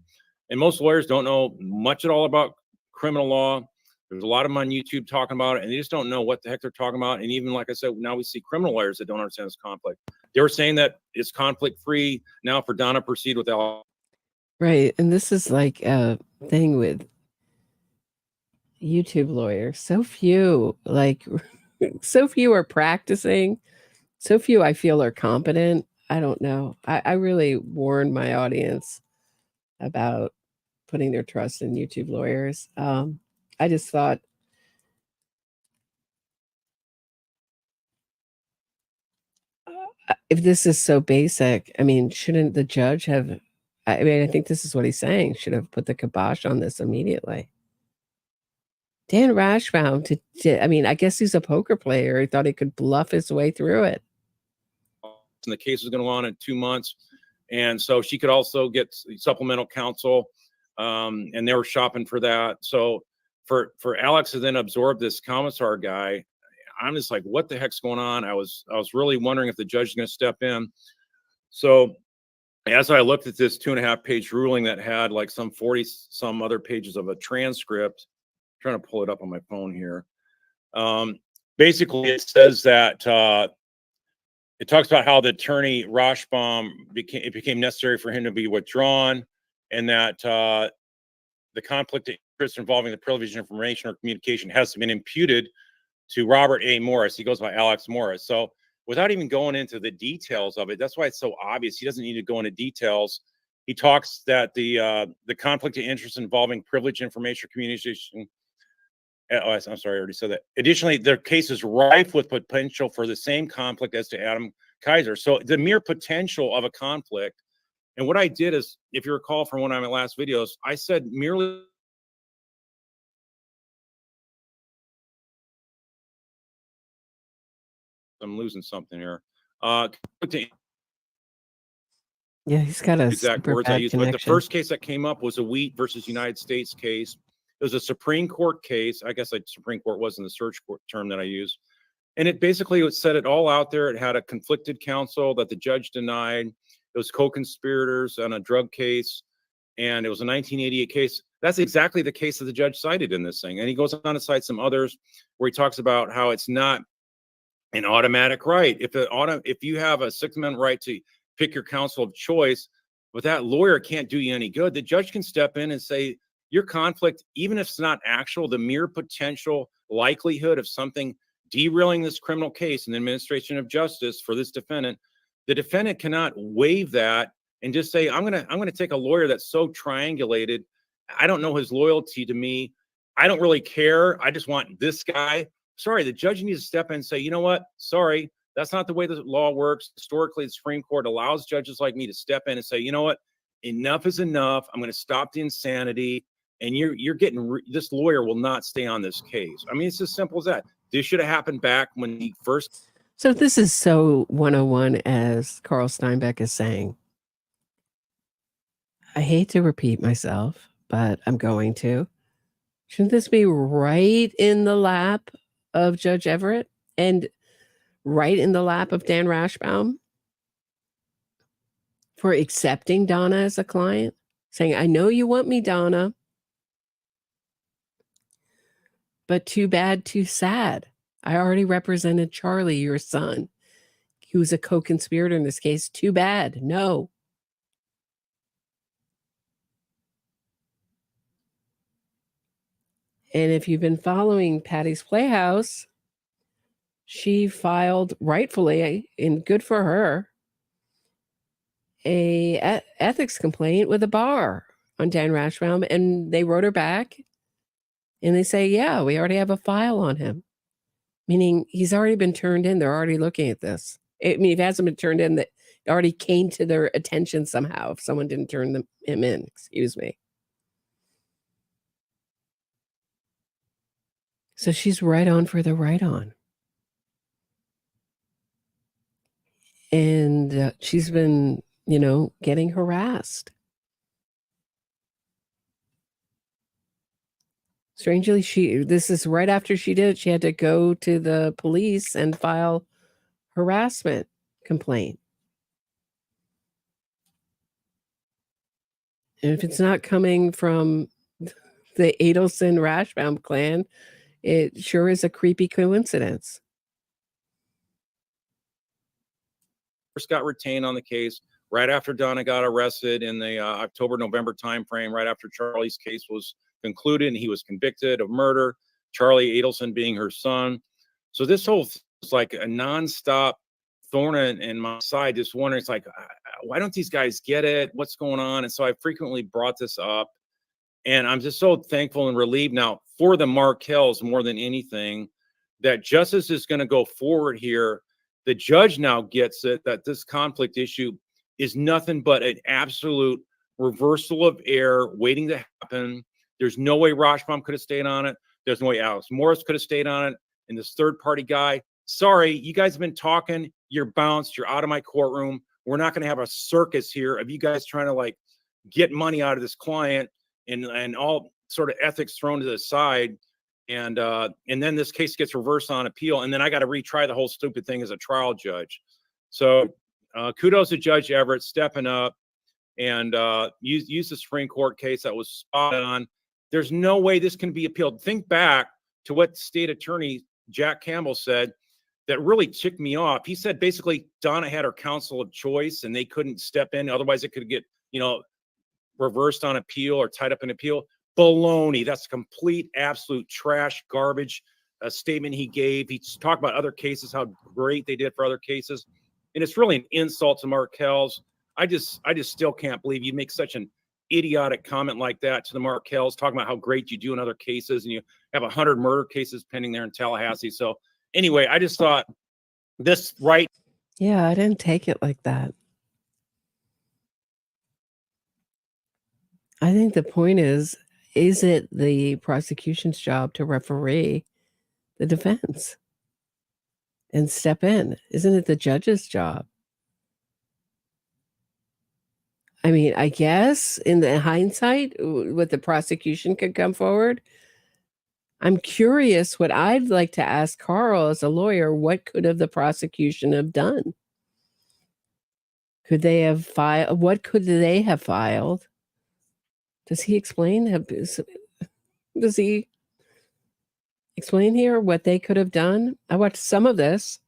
And most lawyers don't know much at all about criminal law. There's a lot of them on YouTube talking about it, and they just don't know what the heck they're talking about. And even, like I said, now we see criminal lawyers that don't understand this conflict. They were saying that it's conflict-free now for Donna proceed with Alex. Right. And this is like a thing with YouTube lawyers. So few are practicing. So few I feel are competent. I don't know. I really warned my audience about putting their trust in YouTube lawyers. I just thought, if this is so basic, I mean, shouldn't the judge have, I think this is what he's saying, should have put the kibosh on this immediately. Dan Rashbaum, I guess he's a poker player. He thought he could bluff his way through it. And the case was going to go on in 2 months. And so she could also get supplemental counsel. And they were shopping for that. So for Alex to then absorb this commissar guy, I'm just like, what the heck's going on? I was really wondering if the judge is going to step in. So as I looked at this 2.5-page ruling that had like some 40 some other pages of a transcript, I'm trying to pull it up on my phone here. Basically, it says that it talks about how the attorney Rashbaum it became necessary for him to be withdrawn, and that the conflict of interest involving the privilege of information or communication has been imputed to Robert A. Morris. He goes by Alex Morris. So without even going into the details of it, that's why it's so obvious. He doesn't need to go into details. He talks that the conflict of interest involving privileged information or communication. Oh, I'm sorry, I already said that. Additionally, their case is rife with potential for the same conflict as to Adam Kaiser. So the mere potential of a conflict. And what I did is, if you recall from one of my last videos, I said merely I'm losing something here. Yeah, he's got a Exact super words I bad used. But the connection. first case that came up was a Wheat versus United States case. It was a Supreme Court case. I guess Supreme Court wasn't the search court term that I used. And it basically would set it all out there. It had a conflicted counsel that the judge denied. It was co-conspirators on a drug case. And it was a 1988 case. That's exactly the case that the judge cited in this thing. And he goes on to cite some others where he talks about how it's not an automatic right. If you have a Sixth Amendment right to pick your counsel of choice, but that lawyer can't do you any good, the judge can step in and say, your conflict, even if it's not actual, the mere potential likelihood of something derailing this criminal case in the administration of justice for this defendant, the defendant cannot waive that and just say, I'm gonna take a lawyer that's so triangulated. I don't know his loyalty to me. I don't really care. I just want this guy. Sorry, the judge needs to step in and say, you know what? Sorry, that's not the way the law works. Historically, the Supreme Court allows judges like me to step in and say, you know what? Enough is enough. I'm going to stop the insanity. And you're getting this lawyer will not stay on this case. I mean, it's as simple as that. This should have happened back when he first. So this is so 101, as Carl Steinbeck is saying. I hate to repeat myself, but I'm going to. Shouldn't this be right in the lap of Judge Everett and right in the lap of Dan Rashbaum for accepting Donna as a client? Saying, I know you want me, Donna, but too bad, too sad. I already represented Charlie, your son, who's a co-conspirator in this case. Too bad. No. And if you've been following Patty's Playhouse, she filed rightfully, and good for her, a ethics complaint with a bar on Dan Rashbaum, and they wrote her back and they say, yeah, we already have a file on him, meaning he's already been turned in. They're already looking at this. I mean, if it hasn't been turned in, that already came to their attention somehow if someone didn't turn him in, excuse me. So she's right on for the right on. And she's been, getting harassed. Strangely, this is right after she did it. She had to go to the police and file harassment complaint. And if it's not coming from the Adelson Rashbaum clan, it sure is a creepy coincidence. First got retained on the case right after Donna got arrested in the October-November timeframe, right after Charlie's case was concluded and he was convicted of murder, Charlie Adelson being her son. So this whole thing is like a nonstop thorn in my side, just wondering, it's like, why don't these guys get it? What's going on? And so I frequently brought this up, and I'm just so thankful and relieved now for the Markells more than anything that justice is going to go forward here. The judge now gets it, that this conflict issue is nothing but an absolute reversal of error waiting to happen. There's no way Rashbaum could have stayed on it. There's no way Alex Morris could have stayed on it. And this third party guy, sorry, you guys have been talking. You're bounced. You're out of my courtroom. We're not going to have a circus here of you guys trying to like get money out of this client and all sort of ethics thrown to the side. And then this case gets reversed on appeal. And then I got to retry the whole stupid thing as a trial judge. So kudos to Judge Everett stepping up and use the Supreme Court case that was spot on. There's no way this can be appealed. Think back to what State Attorney Jack Campbell said that really ticked me off. He said basically Donna had her counsel of choice and they couldn't step in. Otherwise it could get, reversed on appeal or tied up in appeal. Baloney. That's complete, absolute trash, garbage statement he gave. He talked about other cases, how great they did for other cases. And it's really an insult to Markells. I just still can't believe you make such an idiotic comment like that to the Markells, talking about how great you do in other cases, and you have 100 murder cases pending there in Tallahassee. So anyway, I just thought this right. Yeah, I didn't take it like that. I think the point is it the prosecution's job to referee the defense and step in? Isn't it the judge's job? I mean, I guess in the hindsight, what the prosecution could come forward. I'm curious what I'd like to ask Carl as a lawyer, what could have the prosecution have done? Could they have filed? What could they have filed? Does he explain? Does he explain here what they could have done? I watched some of this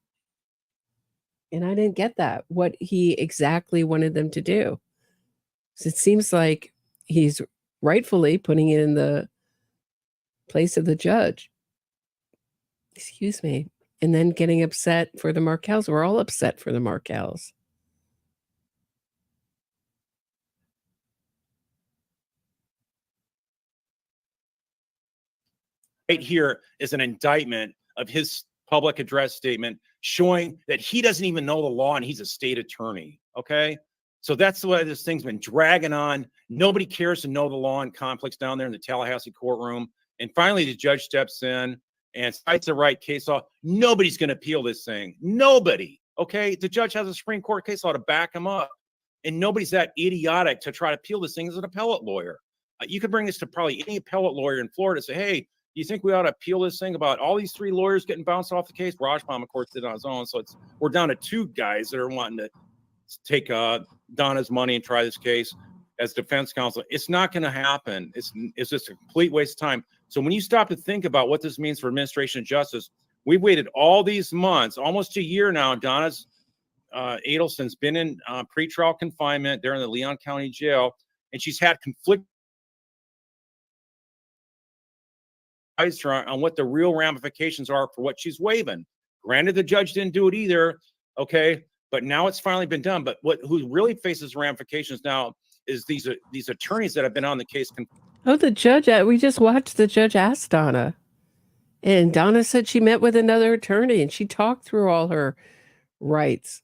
and I didn't get that, what he exactly wanted them to do. So it seems like he's rightfully putting it in the place of the judge. Excuse me. And then getting upset for the Markells. We're all upset for the Markells. Right here is an indictment of his public address statement showing that he doesn't even know the law and he's a state attorney. Okay. So that's the way this thing's been dragging on. Nobody cares to know the law and conflicts down there in the Tallahassee courtroom. And finally, the judge steps in and cites the right case law. Nobody's going to appeal this thing. Nobody. Okay. The judge has a Supreme Court case law to back him up. And nobody's that idiotic to try to appeal this thing as an appellate lawyer. You could bring this to probably any appellate lawyer in Florida and say, hey, do you think we ought to appeal this thing about all these 3 lawyers getting bounced off the case? Rajbaum, of course, did it on his own. So we're down to 2 guys that are wanting to take Donna's money and try this case as defense counsel. It's not going to happen. It's just a complete waste of time. So when you stop to think about what this means for administration of justice, we've waited all these months, almost a year now. Donna's Adelson's been in pretrial confinement there in the Leon County Jail, and she's had conflict on what the real ramifications are for what she's waiving. Granted, the judge didn't do it either, okay, but now it's finally been done. But who really faces ramifications now is these attorneys that have been on the case. Oh, the judge, we just watched the judge ask Donna. And Donna said she met with another attorney and she talked through all her rights.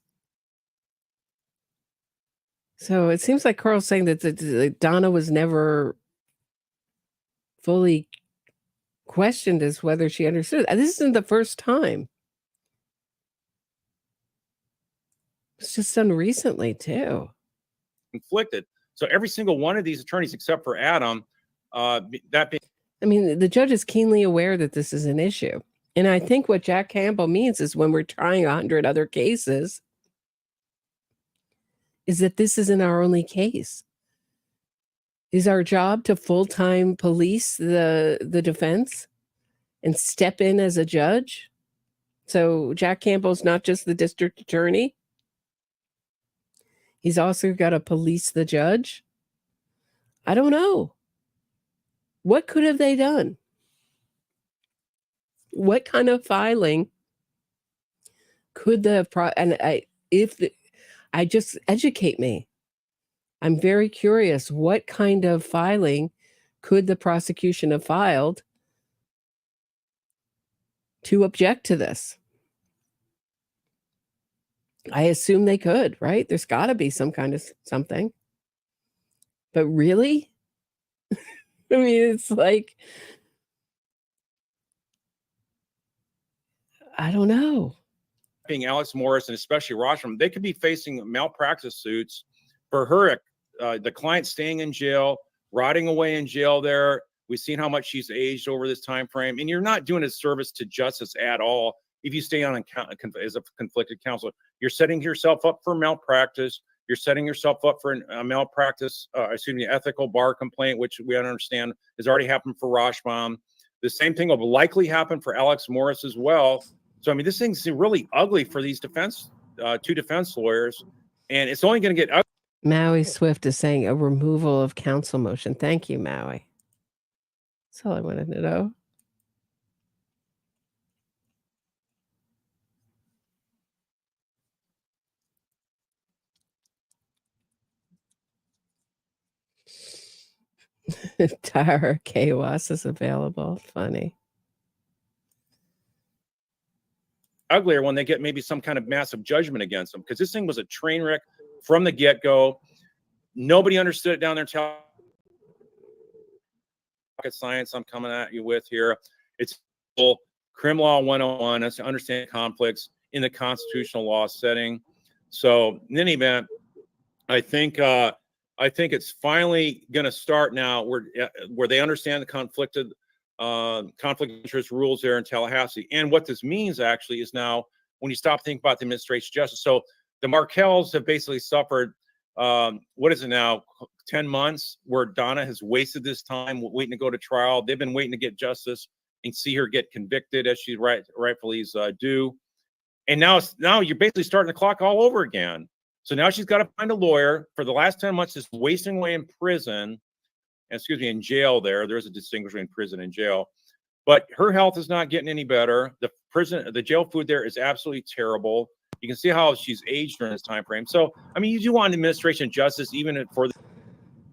So it seems like Carl's saying that Donna was never fully questioned as whether she understood. This isn't the first time. It's just done recently too. Conflicted. So every single one of these attorneys, except for Adam, I mean, the judge is keenly aware that this is an issue. And I think what Jack Campbell means is when we're trying 100 other cases, is that this isn't our only case. Is our job to full-time police the defense and step in as a judge? So Jack Campbell's not just the district attorney. He's also got to police the judge. I don't know. What could have they done? What kind of filing could just educate me. I'm very curious. What kind of filing could the prosecution have filed to object to this? I assume they could, right? There's got to be some kind of something. But really? I mean, it's like, I don't know. Being Alex Morris and especially Rostrom, they could be facing malpractice suits for her, the client staying in jail, rotting away in jail there, We've seen how much she's aged over this time frame, and you're not doing a service to justice at all if you stay on as a conflicted counselor. You're setting yourself up for malpractice. You're setting yourself up for a malpractice, ethical bar complaint, which we understand has already happened for Rashbaum. The same thing will likely happen for Alex Morris as well. So, I mean, this thing's really ugly for these two defense lawyers, and it's only going to get ugly. Maui Swift is saying a removal of counsel motion. Thank you, Maui. That's all I wanted to know. Tara Kawas is available. Funny. Uglier when they get maybe some kind of massive judgment against them, because this thing was a train wreck from the get-go. Nobody understood it down there until rocket science I'm coming at you with here. It's Crim Law 101. That's to understand conflicts in the constitutional law setting. So in any event, I think it's finally going to start now where they understand the conflict of interest rules there in Tallahassee. And what this means actually is now when you stop thinking about the administration of justice. So the Markells have basically suffered, what is it now, 10 months where Donna has wasted this time waiting to go to trial. They've been waiting to get justice and see her get convicted as she rightfully is due. And now you're basically starting the clock all over again. So now she's got to find a lawyer. For the last 10 months, is wasting away in prison, in jail there. There's a distinction between prison and jail. But her health is not getting any better. The jail food there is absolutely terrible. You can see how she's aged during this time frame. So, I mean, you do want administration of justice, even for the...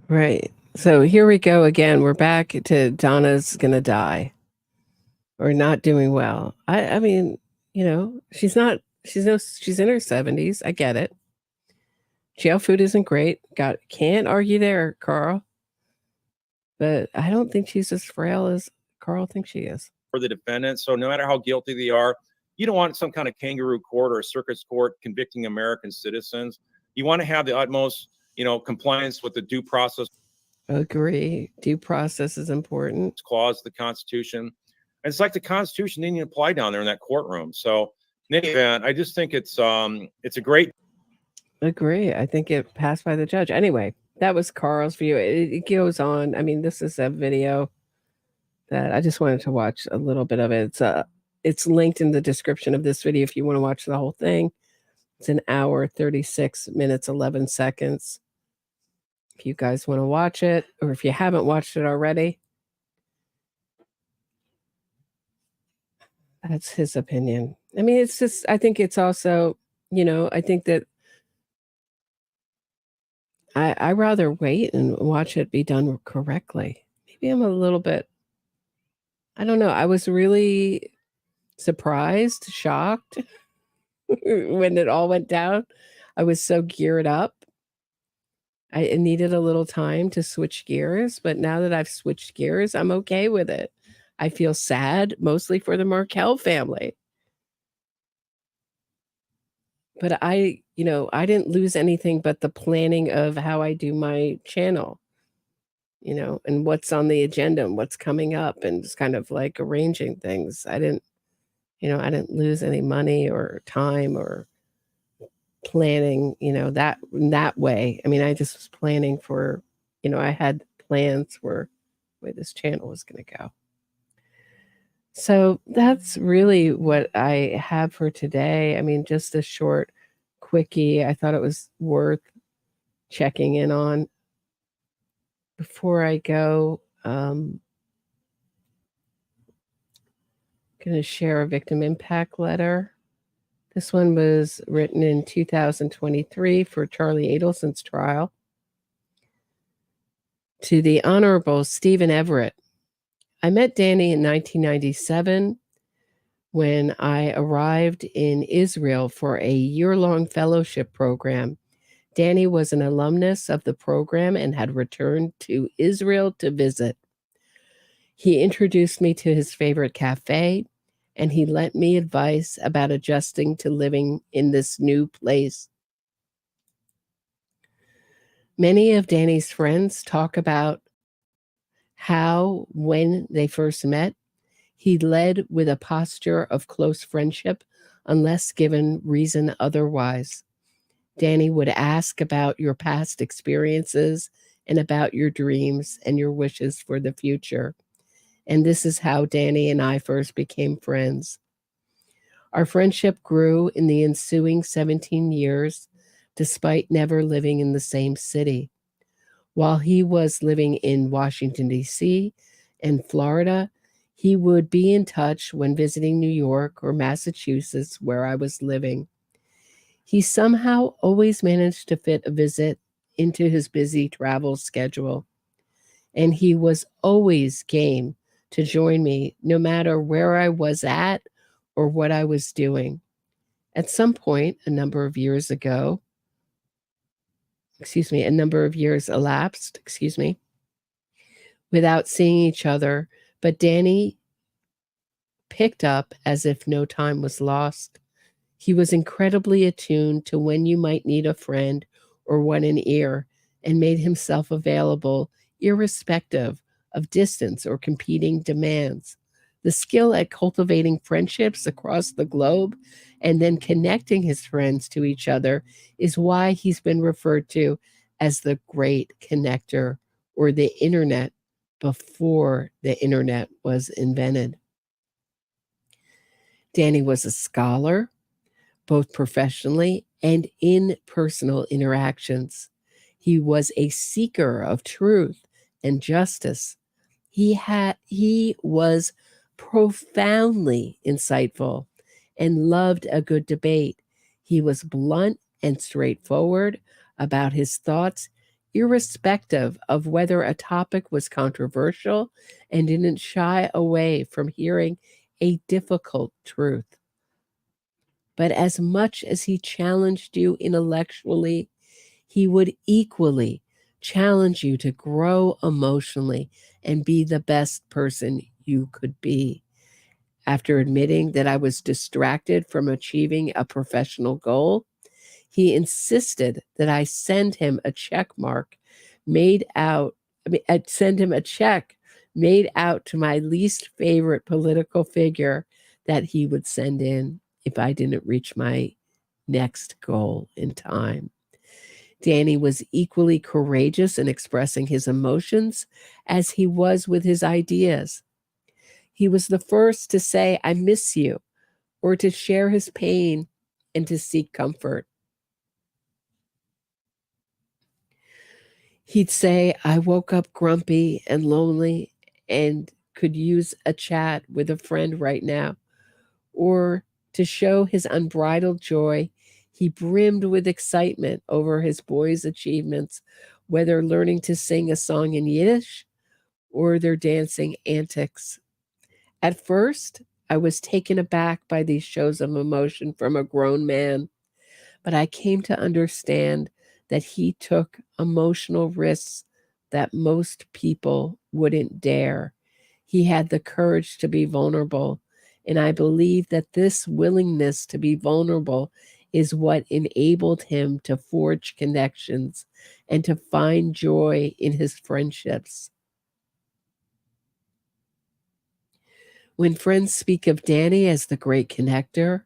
Right. So here we go again. We're back to Donna's going to die or not doing well. I mean, she's in her 70s. I get it. Jail food isn't great. Can't argue there, Carl. But I don't think she's as frail as Carl thinks she is. For the defendant. So no matter how guilty they are, you don't want some kind of kangaroo court or a circus court convicting American citizens. You want to have the utmost, compliance with the due process. Agree. Due process is important. Clause of the Constitution. And it's like the Constitution didn't even apply down there in that courtroom. So in any event, I just think it's a great... Agree. I think it passed by the judge. Anyway, that was Carl's view. It goes on. I mean, this is a video that I just wanted to watch a little bit of it. It's linked in the description of this video if you want to watch the whole thing. It's an hour, 36 minutes, 11 seconds. If you guys want to watch it, or if you haven't watched it already, that's his opinion. I mean, it's just, I think it's also, I think that I rather wait and watch it be done correctly. Maybe I'm a little bit, I don't know. I was really surprised, shocked when it all went down. I was so geared up. I needed a little time to switch gears, but now that I've switched gears, I'm okay with it. I feel sad, mostly for the Markel family. But I didn't lose anything but the planning of how I do my channel, and what's on the agenda and what's coming up and just kind of like arranging things. I didn't lose any money or time or planning, that way. I mean, I just was planning for, I had plans for where this channel was going to go. So that's really what I have for today. I mean, just a short quickie. I thought it was worth checking in on. Before I go, I'm going to share a victim impact letter. This one was written in 2023 for Charlie Adelson's trial. To the Honorable Stephen Everett. I met Danny in 1997 when I arrived in Israel for a year-long fellowship program. Danny was an alumnus of the program and had returned to Israel to visit. He introduced me to his favorite cafe, and he lent me advice about adjusting to living in this new place. Many of Danny's friends talk about how, when they first met, he led with a posture of close friendship unless given reason otherwise. Danny would ask about your past experiences and about your dreams and your wishes for the future. And this is how Danny and I first became friends. Our friendship grew in the ensuing 17 years, despite never living in the same city. While he was living in Washington, D.C. and Florida, he would be in touch when visiting New York or Massachusetts, where I was living. He somehow always managed to fit a visit into his busy travel schedule, and he was always game to join me, no matter where I was at or what I was doing. At some point, a number of years elapsed, without seeing each other, but Danny picked up as if no time was lost. He was incredibly attuned to when you might need a friend or want an ear, and made himself available irrespective of distance or competing demands. The skill at cultivating friendships across the globe and then connecting his friends to each other is why he's been referred to as the great connector, or the internet before the internet was invented. Danny was a scholar, both professionally and in personal interactions. He was a seeker of truth and justice. He was profoundly insightful and loved a good debate. He was blunt and straightforward about his thoughts, irrespective of whether a topic was controversial, and didn't shy away from hearing a difficult truth. But as much as he challenged you intellectually, he would equally challenge you to grow emotionally and be the best person you could be. After admitting that I was distracted from achieving a professional goal, he insisted that I send him a check made out to my least favorite political figure that he would send in if I didn't reach my next goal in time. Danny was equally courageous in expressing his emotions as he was with his ideas. He was the first to say, "I miss you," or to share his pain and to seek comfort. He'd say, "I woke up grumpy and lonely and could use a chat with a friend right now." Or to show his unbridled joy, he brimmed with excitement over his boys' achievements, whether learning to sing a song in Yiddish or their dancing antics. At first, I was taken aback by these shows of emotion from a grown man, but I came to understand that he took emotional risks that most people wouldn't dare. He had the courage to be vulnerable, and I believe that this willingness to be vulnerable is what enabled him to forge connections and to find joy in his friendships. When friends speak of Danny as the great connector,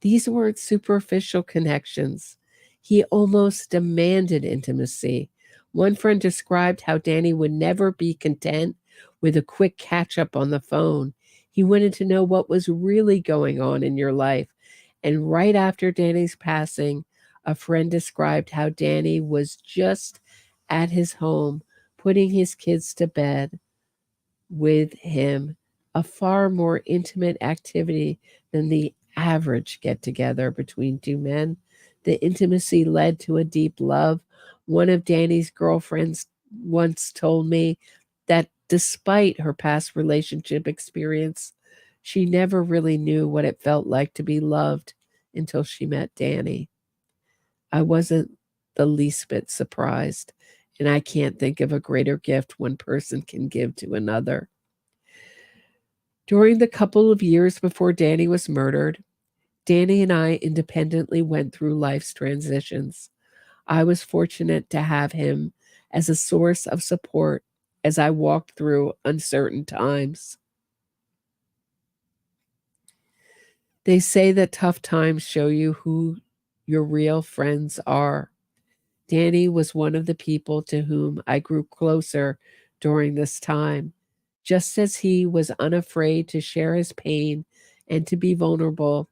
these weren't superficial connections. He almost demanded intimacy. One friend described how Danny would never be content with a quick catch-up on the phone. He wanted to know what was really going on in your life. And right after Danny's passing, a friend described how Danny was just at his home, putting his kids to bed with him, a far more intimate activity than the average get-together between two men. The intimacy led to a deep love. One of Danny's girlfriends once told me that despite her past relationship experience, she never really knew what it felt like to be loved until she met Danny. I wasn't the least bit surprised, and I can't think of a greater gift one person can give to another. During the couple of years before Danny was murdered, Danny and I independently went through life's transitions. I was fortunate to have him as a source of support as I walked through uncertain times. They say that tough times show you who your real friends are. Danny was one of the people to whom I grew closer during this time. Just as he was unafraid to share his pain and to be vulnerable,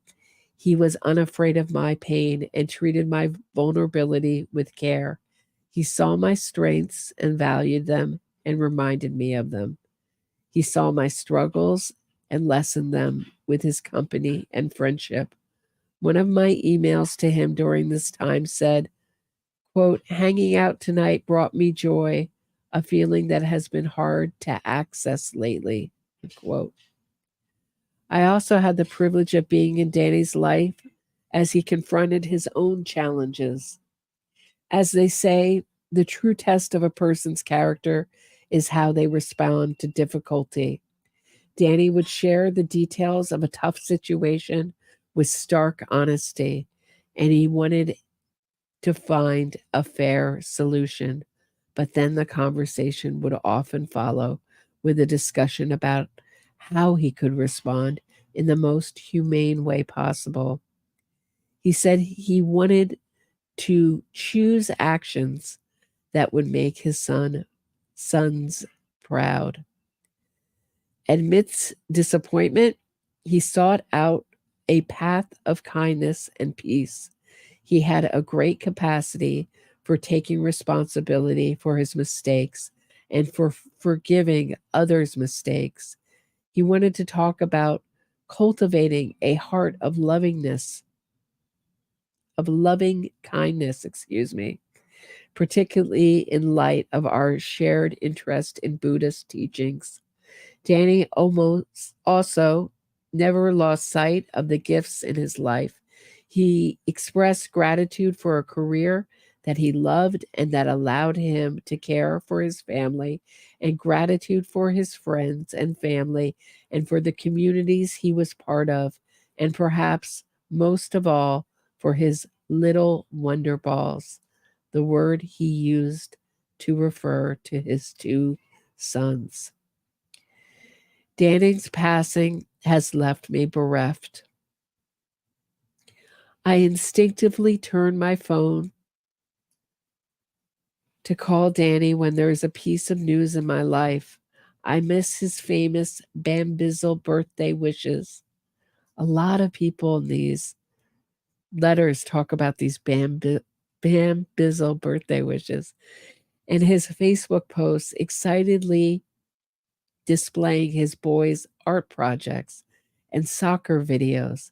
he was unafraid of my pain and treated my vulnerability with care. He saw my strengths and valued them and reminded me of them. He saw my struggles and lessened them with his company and friendship. One of my emails to him during this time said, quote, "Hanging out tonight brought me joy, a feeling that has been hard to access lately," quote. I also had the privilege of being in Danny's life as he confronted his own challenges. As they say, the true test of a person's character is how they respond to difficulty. Danny would share the details of a tough situation with stark honesty, and he wanted to find a fair solution. But then the conversation would often follow with a discussion about how he could respond in the most humane way possible. He said he wanted to choose actions that would make his sons proud. Amidst disappointment, he sought out a path of kindness and peace. He had a great capacity for taking responsibility for his mistakes and for forgiving others' mistakes. He wanted to talk about cultivating a heart of loving kindness, particularly in light of our shared interest in Buddhist teachings. Danny also never lost sight of the gifts in his life. He expressed gratitude for a career that he loved and that allowed him to care for his family, and gratitude for his friends and family and for the communities he was part of, and perhaps most of all for his little wonder balls, the word he used to refer to his two sons. Danny's passing has left me bereft. I instinctively turn my phone to call Danny when there is a piece of news in my life. I miss his famous bambizzle birthday wishes. A lot of people in these letters talk about these bambizzle birthday wishes. And his Facebook posts excitedly displaying his boys' art projects and soccer videos.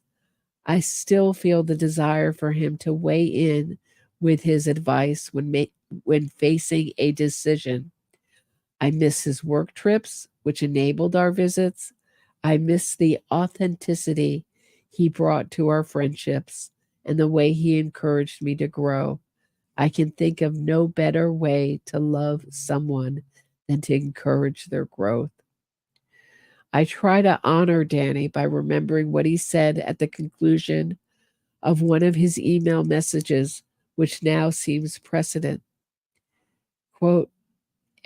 I still feel the desire for him to weigh in with his advice when facing a decision. I miss his work trips, which enabled our visits. I miss the authenticity he brought to our friendships and the way he encouraged me to grow. I can think of no better way to love someone than to encourage their growth. I try to honor Danny by remembering what he said at the conclusion of one of his email messages, which now seems precedent. Quote,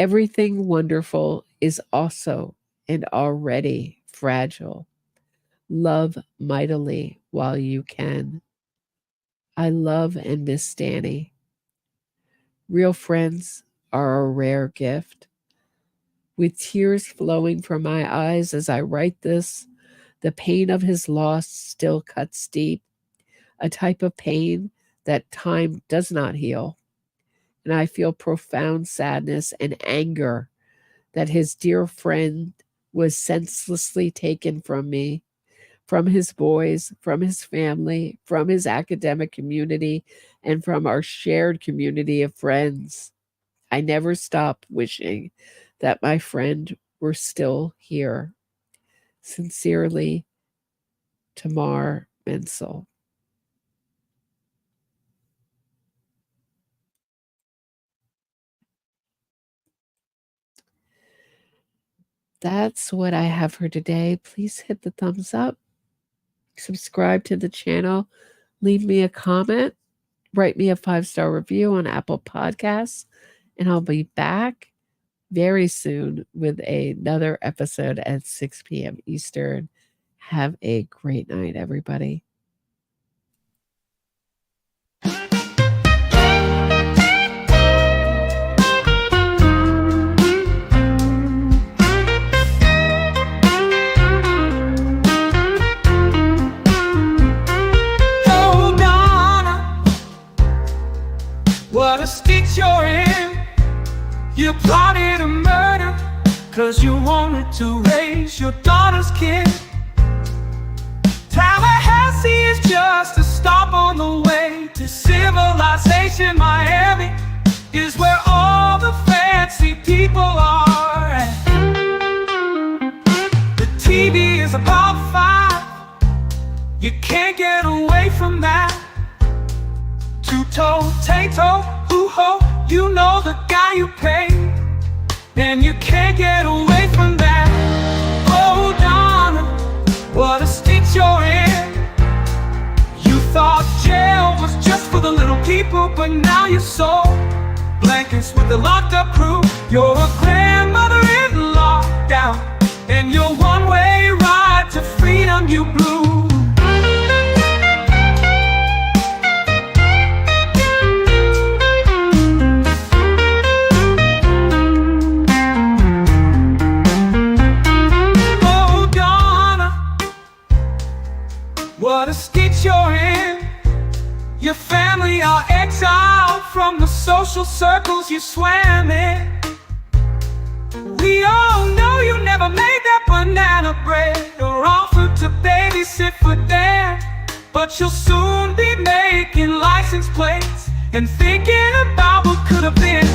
"Everything wonderful is also and already fragile. Love mightily while you can." I love and miss Danny. Real friends are a rare gift. With tears flowing from my eyes as I write this, the pain of his loss still cuts deep, a type of pain that time does not heal. And I feel profound sadness and anger that his dear friend was senselessly taken from me, from his boys, from his family, from his academic community, and from our shared community of friends. I never stop wishing that my friend were still here. Sincerely, Tamar Mensel. That's what I have for today. Please hit the thumbs up, subscribe to the channel, leave me a comment, write me a 5-star review on Apple Podcasts, and I'll be back very soon with another episode at 6 p.m. Eastern. Have a great night, everybody. What a stitch you're in. You plotted a murder 'cause you wanted to raise your daughter's kid. Tallahassee is just a stop on the way to civilization. Miami is where all the fancy people are at. The TV is about 5. You can't get away from that. Two-toe, tay-toe, hoo-ho, you know the guy you pay, and you can't get away from that. Oh, Donna, what a stitch you're in. You thought jail was just for the little people, but now you're so blankets with the locked-up crew. You're a grandmother in lockdown, and your one-way ride to freedom you blew. What a stitch you're in. Your family are exiled from the social circles you swam in. We all know you never made that banana bread or offered to babysit for Dan, but you'll soon be making license plates and thinking about what could have been.